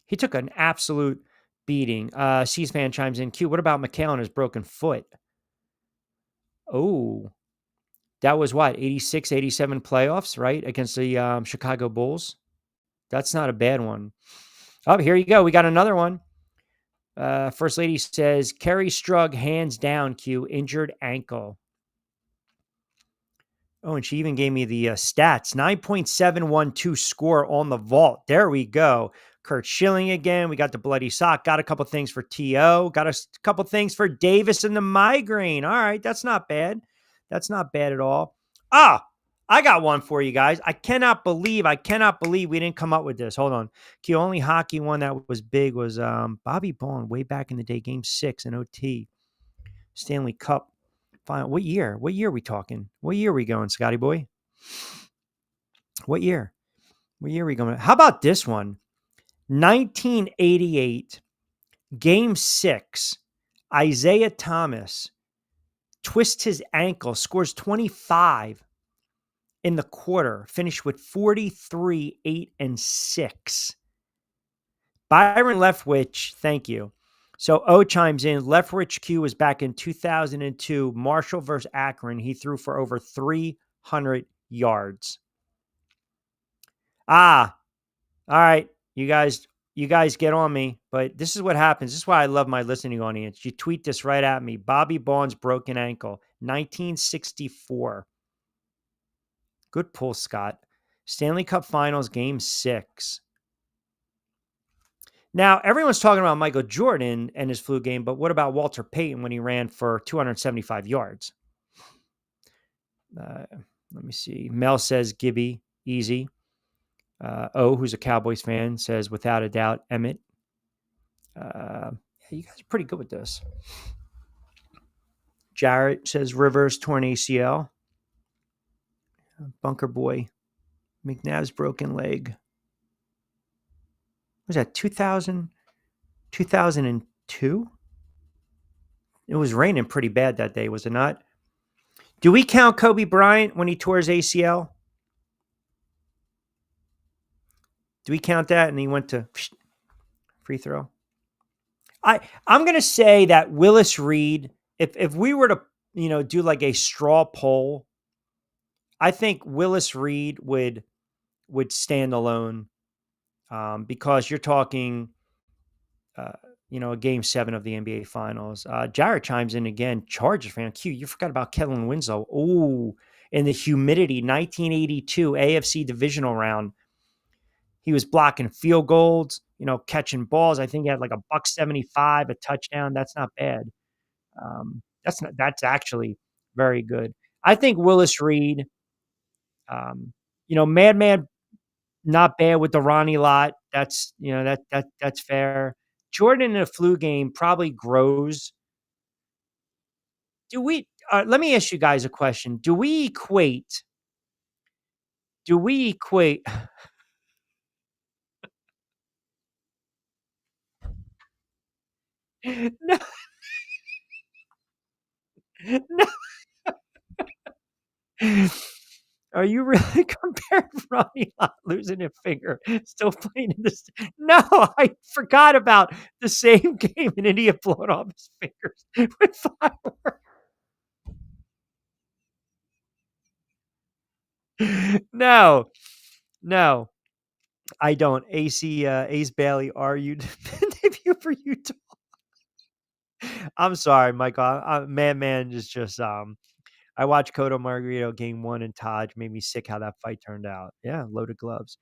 He took an absolute beating. C-SPAN chimes in. Q, what about McHale and his broken foot? Oh, that was what? 86, 87 playoffs, right? Against the Chicago Bulls. That's not a bad one. Oh, here you go. We got another one. First Lady says, Kerry Strug, hands down, Q, injured ankle. Oh, and she even gave me the stats. 9.712 score on the vault. There we go. Kurt Schilling again. We got the bloody sock. Got a couple things for T.O. Got a couple things for Davis and the migraine. All right, that's not bad. That's not bad at all. I got one for you guys. I cannot believe we didn't come up with this. Hold on. The only hockey one that was big was Bobby Bowen way back in the day, Game 6 in OT. Stanley Cup. Final. What year? What year are we talking? What year are we going, Scotty boy? What year? What year are we going? How about this one? 1988, Game 6. Isaiah Thomas twists his ankle, scores 25 in the quarter, finished with 43, 8, and 6. Byron Leftwich, thank you. So O chimes in. Leftwich Q was back in 2002, Marshall versus Akron. He threw for over 300 yards. All right, you guys get on me, but this is what happens. This is why I love my listening audience. You tweet this right at me. Bobby Bond's broken ankle, 1964. Good pull, Scott. Stanley Cup Finals, Game 6. Now, everyone's talking about Michael Jordan and his flu game, but what about Walter Payton when he ran for 275 yards? Let me see. Mel says Gibby, easy. Who's a Cowboys fan, says without a doubt Emmett. You guys are pretty good with this. Jarrett says Rivers torn ACL. Bunker Boy, McNabb's broken leg. Was that 2002? It was raining pretty bad that day, was it not? Do we count Kobe Bryant when he tore his ACL? Do we count that? And he went to free throw. I'm going to say that Willis Reed, if we were to, do like a straw poll, I think Willis Reed would stand alone, because you're talking, a game 7 of the NBA Finals. Jared chimes in again. Chargers fan. Q, you forgot about Kellen Winslow. Oh, in the humidity, 1982 AFC divisional round. He was blocking field goals, catching balls. I think he had like $175, a touchdown. That's not bad. That's actually very good. I think Willis Reed, Madman, not bad with the Ronnie lot. That's, that's fair. Jordan in a flu game probably grows. Let me ask you guys a question. Do we equate no, no. Are you really comparing Ronnie Lott losing a finger, still playing in this? No, I forgot about the same game and then he had blown off his fingers with fireworks. No, I don't. Ace Bailey argued debut for Utah. I'm sorry, Michael. Man is just I watched Cotto Margarito game 1 and Taj made me sick how that fight turned out. Yeah, loaded gloves.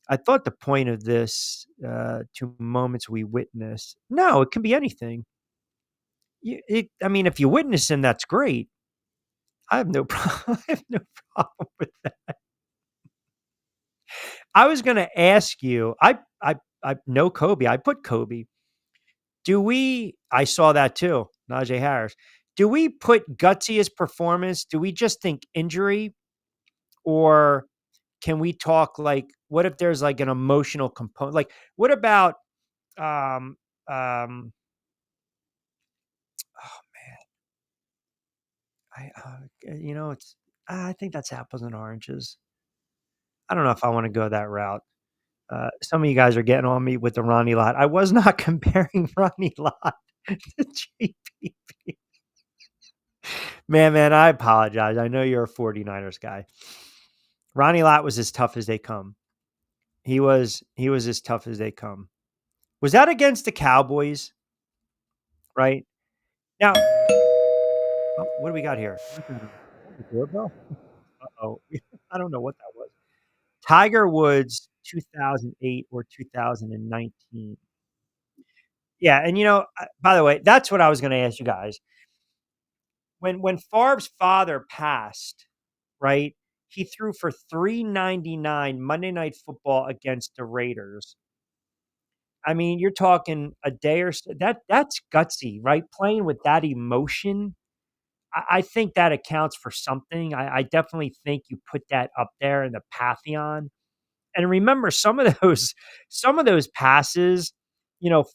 I thought the point of this 2 moments we witnessed. No, it can be anything. If you witness him, that's great. I have no problem. I have no problem with that. I was going to ask you. I know Kobe. I put Kobe. I saw that too. Najee Harris. Do we put gutsiest performance? Do we just think injury? Or can we talk like, what if there's like an emotional component? Like, what about, oh man, I think that's apples and oranges. I don't know if I want to go that route. Some of you guys are getting on me with the Ronnie Lott. I was not comparing Ronnie Lott to JPP. Man, I apologize. I know you're a 49ers guy. Ronnie Lott was as tough as they come. He was as tough as they come. Was that against the Cowboys? Right? Now, what do we got here? The doorbell? Uh-oh. I don't know what that was. Tiger Woods 2008 or 2019. Yeah, and by the way, that's what I was going to ask you guys. When Favre's father passed, right? He threw for 399 Monday Night Football against the Raiders. You're talking a day or so. That's gutsy, right? Playing with that emotion. I think that accounts for something. I definitely think you put that up there in the pantheon. And remember, some of those passes,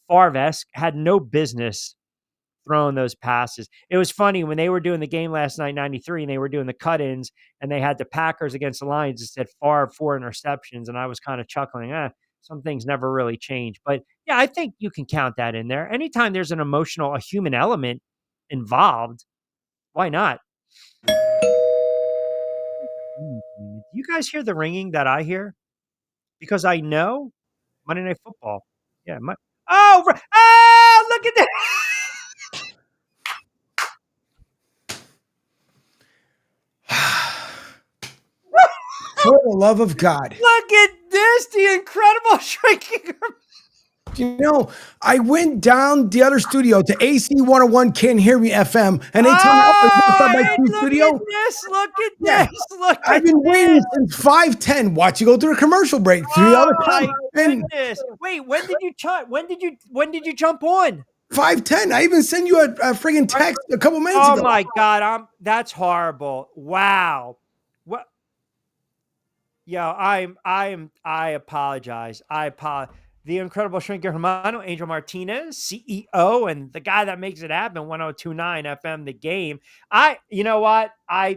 Favre-esque, had no business throwing those passes. It was funny when they were doing the game last night, 93, and they were doing the cut-ins, and they had the Packers against the Lions. It said Favre 4 interceptions, and I was kind of chuckling. some things never really change. But yeah, I think you can count that in there. Anytime there's an emotional, a human element involved, why not? Do you guys hear the ringing that I hear? Because I know Monday Night Football. Yeah, oh, look at that. For the love of God. Look at this, the incredible shrinking. You know, I went down the other studio to AC 101 Can't Hear Me FM, and they tell me, Hey, my studio. Look at Yeah. this. Look I've at been waiting this. since 5:10. Watch you go through a commercial break. Three Oh other my times. And goodness. Wait, when did you jump on? 5:10. I even sent you a friggin' text a couple minutes ago. Oh my God, that's horrible. Wow. What? Yo, I apologize. The incredible Shrinker Hermano, Angel Martinez, CEO, and the guy that makes it happen, 1029 FM, the game. You know what?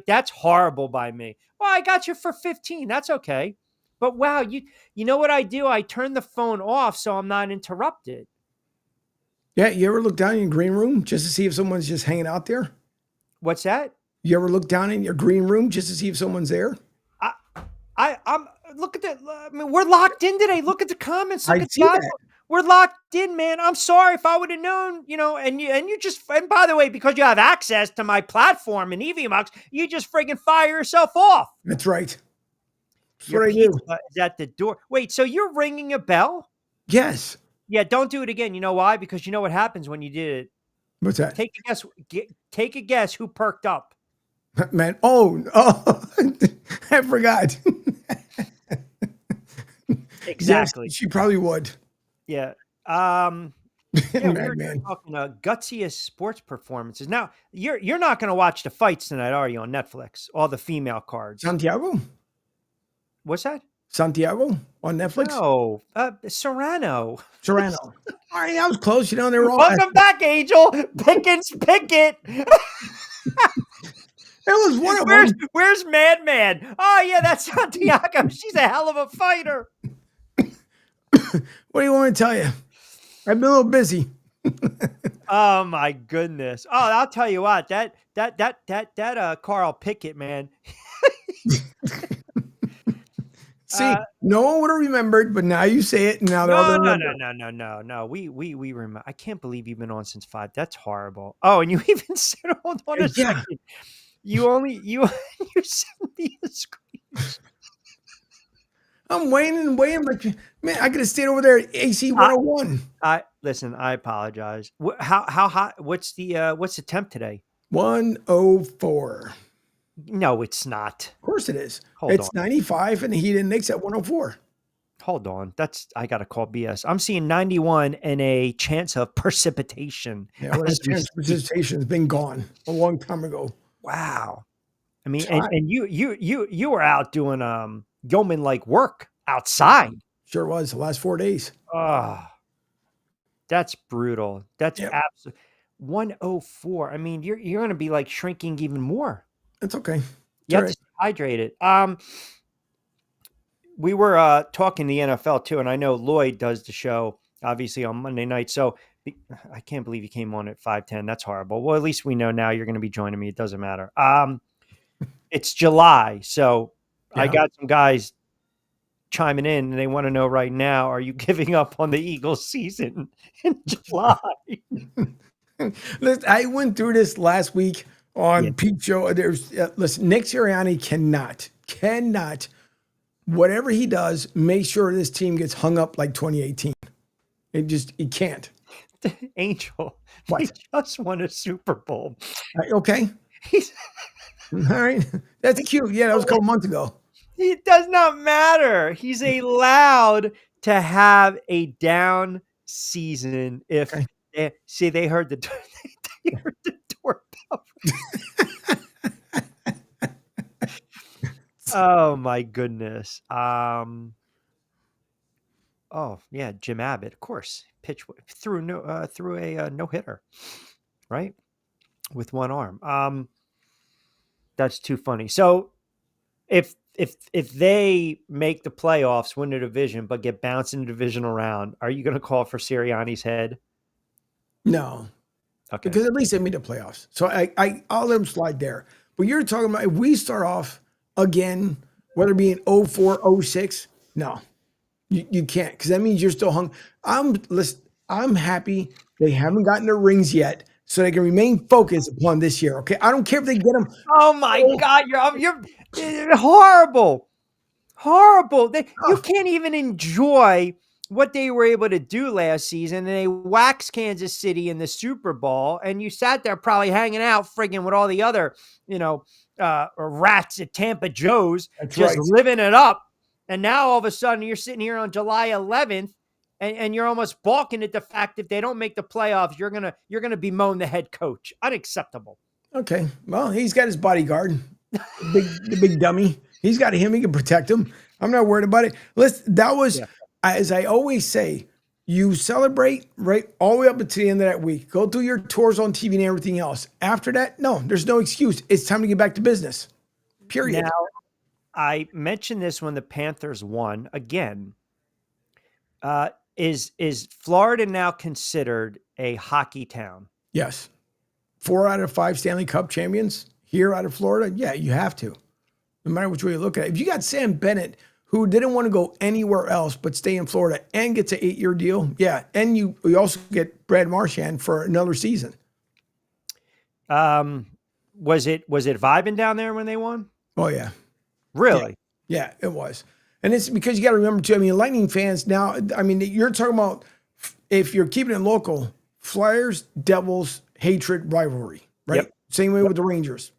That's horrible by me. Well, I got you for 15. That's okay. But wow, you know what I do? I turn the phone off so I'm not interrupted. Yeah, you ever look down in your green room just to see if someone's just hanging out there? What's that? You ever look down in your green room just to see if someone's there? I'm look at that. I mean, we're locked in today. Look at the comments. Look I at see that. We're locked in, man. I'm sorry if I would have known, and by the way, because you have access to my platform and EVMux, you just friggin' fire yourself off. That's right. That's Your what I do. pizza is at the door. Wait, so you're ringing a bell? Yes. Yeah, don't do it again. You know why? Because you know what happens when you did it. What's that? Take a guess. Take a guess who perked up. Man. Oh, I forgot. Exactly. Yes, she probably would. Yeah. Yeah, we're man. talking gutsiest sports performances. Now, you're not going to watch the fights tonight, are you, on Netflix? All the female cards. Santiago? What's that? Santiago on Netflix? No, Serrano. Serrano. All right, that was close. They were all. Welcome back, Angel. Pickens Pickett. It was one of them. Where's Madman? Oh, yeah, that's Santiago. She's a hell of a fighter. What do you want me to tell you? I've been a little busy. Oh my goodness. Oh, I'll tell you what, that Carl Pickett, man. See, no one would have remembered, but now you say it, and now they're all going to remember. No. We remember. I can't believe you've been on since 5. That's horrible. Oh, and you even said, hold on a second. You sent me a screen. I'm waiting. Like, man, I could have stayed over there at AC 101. Listen, I apologize. How hot? What's the temp today? 104. No, it's not. Of course it is. Hold it's on. 95 and the heat index at 104. Hold on. I got to call BS. I'm seeing 91 and a chance of precipitation. Yeah, well, precipitation has been gone a long time ago. Wow. I mean, and you were out doing yeoman-like work outside. Sure was the last 4 days. Oh, that's brutal. That's Yep. absolutely 104. I mean, you're going to be like shrinking even more. It's okay. You have to stay hydrated. We were talking the NFL too, and I know Lloyd does the show obviously on Monday night. So I can't believe you came on at 5:10. That's horrible. Well, at least we know now you're going to be joining me. It doesn't matter. It's July, so I got some guys chiming in, and they want to know right now: are you giving up on the Eagles season in July? Listen, I went through this last week on Pete Show. Listen, Nick Sirianni cannot, whatever he does, make sure this team gets hung up like 2018. It can't. Angel, What? he just won a Super Bowl. Okay. All right. That's cute. Yeah, that was a couple months ago. It does not matter. He's allowed to have a down season if they heard the doorbell. Oh my goodness. Oh yeah, Jim Abbott, of course, pitch through a no hitter, right, with one arm. That's too funny. So if if they make the playoffs, win the division, but get bounced in the divisional round, are you going to call for Sirianni's head? No, Okay. because at least they made the playoffs. So I'll let them slide there. But you're talking about if we start off again, whether it be in 04, 06, no, you can't, because that means you're still hung. I'm happy they haven't gotten their rings yet, so they can remain focused upon this year. Okay, I don't care if they get them. Oh my God, you're horrible, horrible. You can't even enjoy what they were able to do last season, and they waxed Kansas City in the Super Bowl, and you sat there probably hanging out, friggin' with all the other, rats at Tampa Joe's, That's just right. living it up. And now all of a sudden you're sitting here on July 11th, and you're almost balking at the fact that if they don't make the playoffs, you're gonna bemoan the head coach. Unacceptable. Okay, well, he's got his bodyguard, the big dummy. He's got him. He can protect him. I'm not worried about it. Listen, that was, as I always say, you celebrate right all the way up until the end of that week. Go through your tours on TV and everything else. After that, no, there's no excuse. It's time to get back to business. Period. Now, I mentioned this when the Panthers won again. Is Florida now considered a hockey town? Yes. 4 out of 5 Stanley Cup champions here out of Florida. Yeah, you have to. No matter which way you look at it. If you got Sam Bennett, who didn't want to go anywhere else but stay in Florida and gets an 8-year deal, yeah. And you also get Brad Marchand for another season. Was it vibing down there when they won? Oh, yeah. Really? Yeah, it was. And it's because you got to remember, too, I mean, Lightning fans now, I mean, you're talking about, if you're keeping it local, Flyers, Devils, hatred, rivalry, right? Yep. Same way with the Rangers.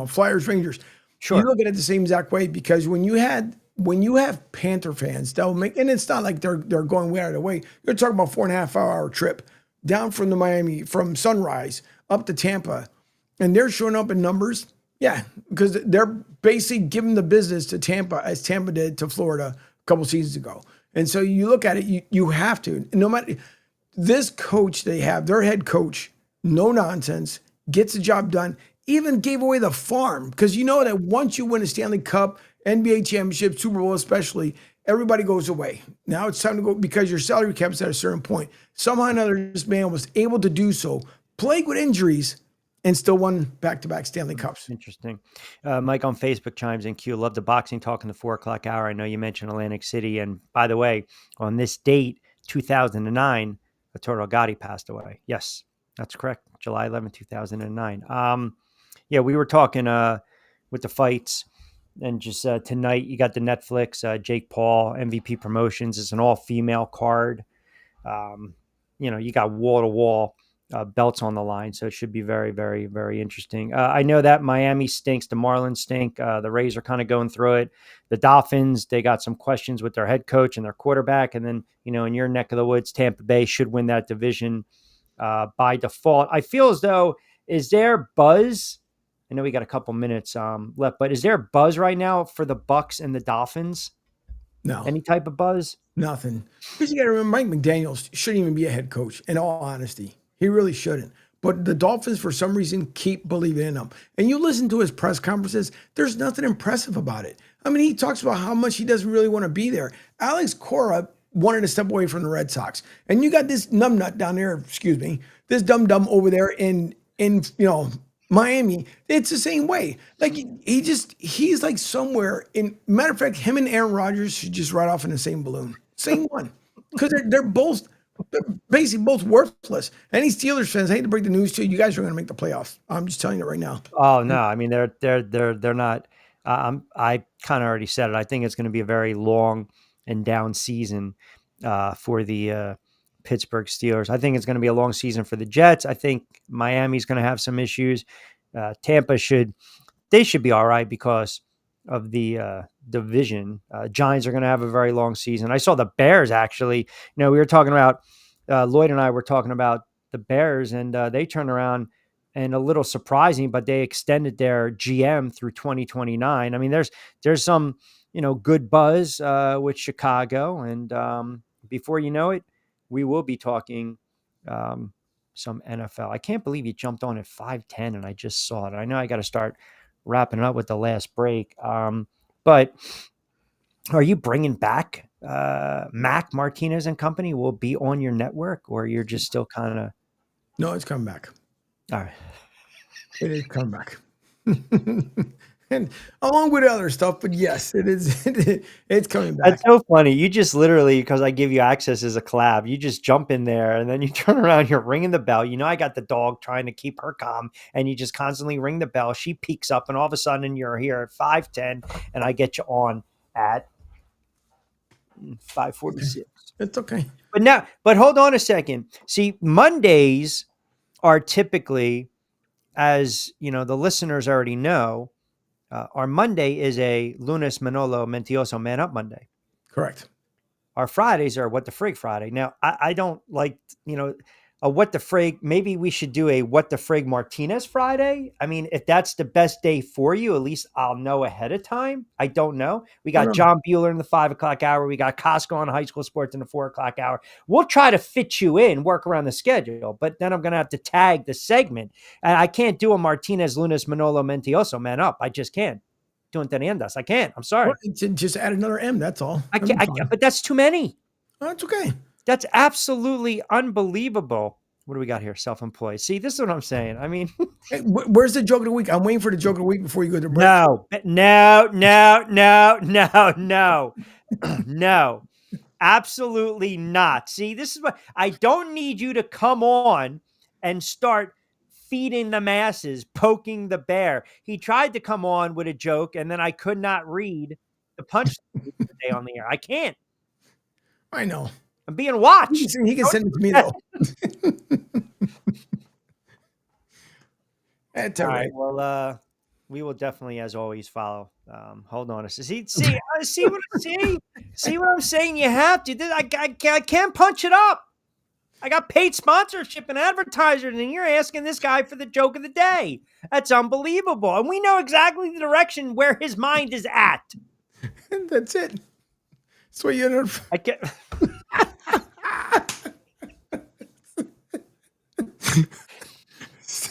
Flyers, Rangers. Sure. You look at it the same exact way, because when you have Panther fans, they'll make, and it's not like they're going way out of the way. You're talking about 4.5 hour trip down from the Miami, from Sunrise up to Tampa, and they're showing up in numbers. Yeah, because they're basically giving the business to Tampa as Tampa did to Florida a couple seasons ago. And so you look at it, you have to. No matter this coach they have, their head coach, no nonsense, gets the job done, even gave away the farm. Because you know that once you win a Stanley Cup, NBA championship, Super Bowl especially, everybody goes away. Now it's time to go, because your salary cap is at a certain point. Somehow or another, this man was able to do so, plagued with injuries, and still won back-to-back Stanley Cups. Interesting. Mike on Facebook chimes in, Q, love the boxing talk in the 4 o'clock hour. I know you mentioned Atlantic City. And by the way, on this date, 2009, Arturo Gatti passed away. Yes, that's correct. July 11, 2009. Yeah, we were talking with the fights. And just tonight, you got the Netflix, Jake Paul, MVP Promotions. It's an all-female card. You got wall-to-wall belts on the line, so it should be very, very, very interesting. I know that Miami stinks. The Marlins stink. The Rays are kind of going through it. The Dolphins, they got some questions with their head coach and their quarterback. And then, in your neck of the woods, Tampa Bay should win that division by default. I feel as though, is there buzz? I know we got a couple minutes left, but is there a buzz right now for the Bucks and the Dolphins? No. Any type of buzz? Nothing. Because you got to remember, Mike McDaniels shouldn't even be a head coach, in all honesty. He really shouldn't. But the Dolphins, for some reason, keep believing in him. And you listen to his press conferences, there's nothing impressive about it. I mean, he talks about how much he doesn't really want to be there. Alex Cora wanted to step away from the Red Sox. And you got this numbnut down there, this dum-dum over there in Miami. It's the same way. Like, he's like somewhere in, matter of fact, him and Aaron Rodgers should just ride off in the same balloon. Same one. Because they're basically both worthless. Any Steelers fans, I hate to break the news to you, you guys are going to make the playoffs. I'm just telling you right now. Oh no, I mean they're not. I kind of already said it. I think it's going to be a very long and down season for the Pittsburgh Steelers. I think it's going to be a long season for the Jets. I think Miami's going to have some issues. Tampa should be all right because of the division. Giants are going to have a very long season. I saw the Bears actually. We were talking about Lloyd and I were talking about the Bears, and they turned around, and a little surprising, but they extended their GM through 2029. I mean, there's some good buzz with Chicago, and before you know it, we will be talking some NFL. I can't believe you jumped on at 5:10, and I just saw it. I know I got to start wrapping up with the last break. But are you bringing back Mac Martinez and company will be on your network, or you're just still kind of? No, it's coming back. All right. It is coming back. And along with other stuff, but yes, it is. It's coming back. That's so funny. You just literally, because I give you access as a collab, you just jump in there and then you turn around, you're ringing the bell. You know, I got the dog trying to keep her calm, and you just constantly ring the bell. She peeks up, and all of a sudden you're here at 5:10, and I get you on at 5:46. It's okay. But hold on a second. See, Mondays are typically, as you know, the listeners already know, our Monday is a Lunes Manolo Mentiroso Man Up Monday. Correct. Our Fridays are What the Frig Friday. Now, I don't like, a What the Frig. Maybe we should do a What the Frig Martinez Friday. I mean, if that's the best day for you, at least I'll know ahead of time. I don't know. We got John Bueller in the 5 o'clock hour. We got Costco on High School Sports in the 4 o'clock hour. We'll try to fit you in, work around the schedule, but then I'm going to have to tag the segment. And I can't do a Martinez, Lunes, Manolo, Mentiroso Man Up. I just can't. Doing Teniendas. I can't. I'm sorry. Well, just add another M. That's all. I can't, but that's too many. That's okay. That's absolutely unbelievable. What do we got here? Self-employed. See, this is what I'm saying. I mean, hey, where's the joke of the week? I'm waiting for the joke of the week before you go to break. No, absolutely not. See, this is what I don't need you to come on and start feeding the masses, poking the bear. He tried to come on with a joke, and then I could not read the punch today on the air. I can't. I know. I'm being watched. He can send it to me though. All right. Well, we will definitely, as always, follow. Hold on a second. See what I'm saying? You have to. I can't punch it up. I got paid sponsorship and advertisers, and you're asking this guy for the joke of the day. That's unbelievable. And we know exactly the direction where his mind is at. That's it. That's what you know. I get.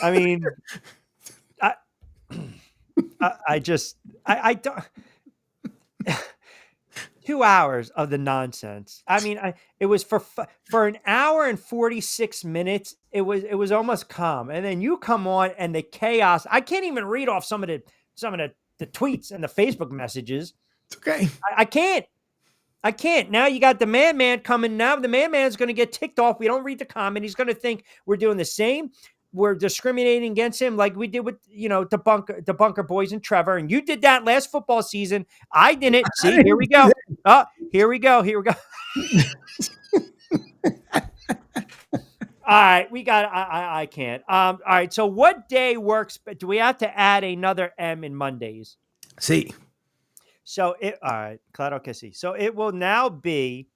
I mean, I don't. 2 hours of the nonsense. I mean, it was for an hour and 46 minutes. It was almost calm, and then you come on and the chaos. I can't even read off some of the tweets and the Facebook messages. It's okay. I can't. Now you got the man coming. Now the man's going to get ticked off. We don't read the comment. He's going to think we're doing the same. We're discriminating against him like we did with, the bunker boys and Trevor. And you did that last football season. I didn't. See, here we go. Here we go. All right. We got, I can't. All right. So what day works? Do we have to add another M in Mondays? See. So all right. Claro que sí. So it will now be,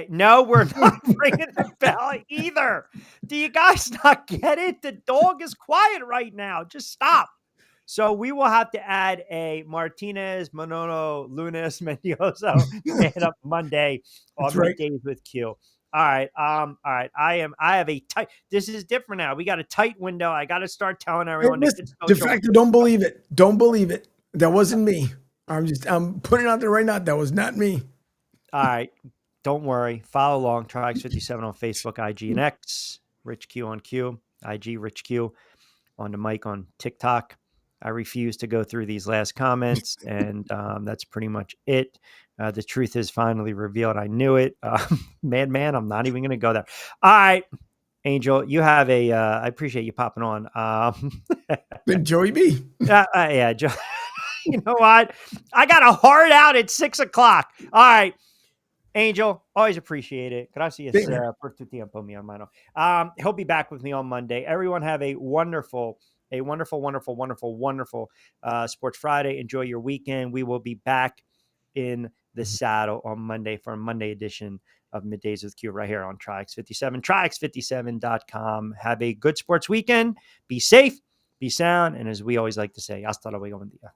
no, we're not ringing the bell either. Do you guys not get it? The dog is quiet right now. Just stop. So we will have to add a Martinez, Manolo, Lunes, Mendioso, Man Up Monday on Middays with Q. All right. I have a tight, this is different now. We got a tight window. I got to start telling everyone. De facto, don't believe it. Don't believe it. That wasn't me. I'm putting it out there right now. That was not me. All right. Don't worry. Follow along. Triax57 on Facebook, IG, and X. Rich Q on Q. IG, Rich Q. On the mic on TikTok. I refuse to go through these last comments, and that's pretty much it. The truth is finally revealed. I knew it. Man, I'm not even going to go there. All right, Angel, you have I appreciate you popping on. Enjoy me. Yeah, Joe. You know what? I got a hard out at 6 o'clock. All right. Angel, always appreciate it. Gracias por tu tiempo, mi hermano. He'll be back with me on Monday. Everyone have a wonderful Sports Friday. Enjoy your weekend. We will be back in the saddle on Monday for a Monday edition of Middays with Q right here on Triax57, Triax57.com. Have a good sports weekend. Be safe, be sound, and as we always like to say, hasta luego, buen día.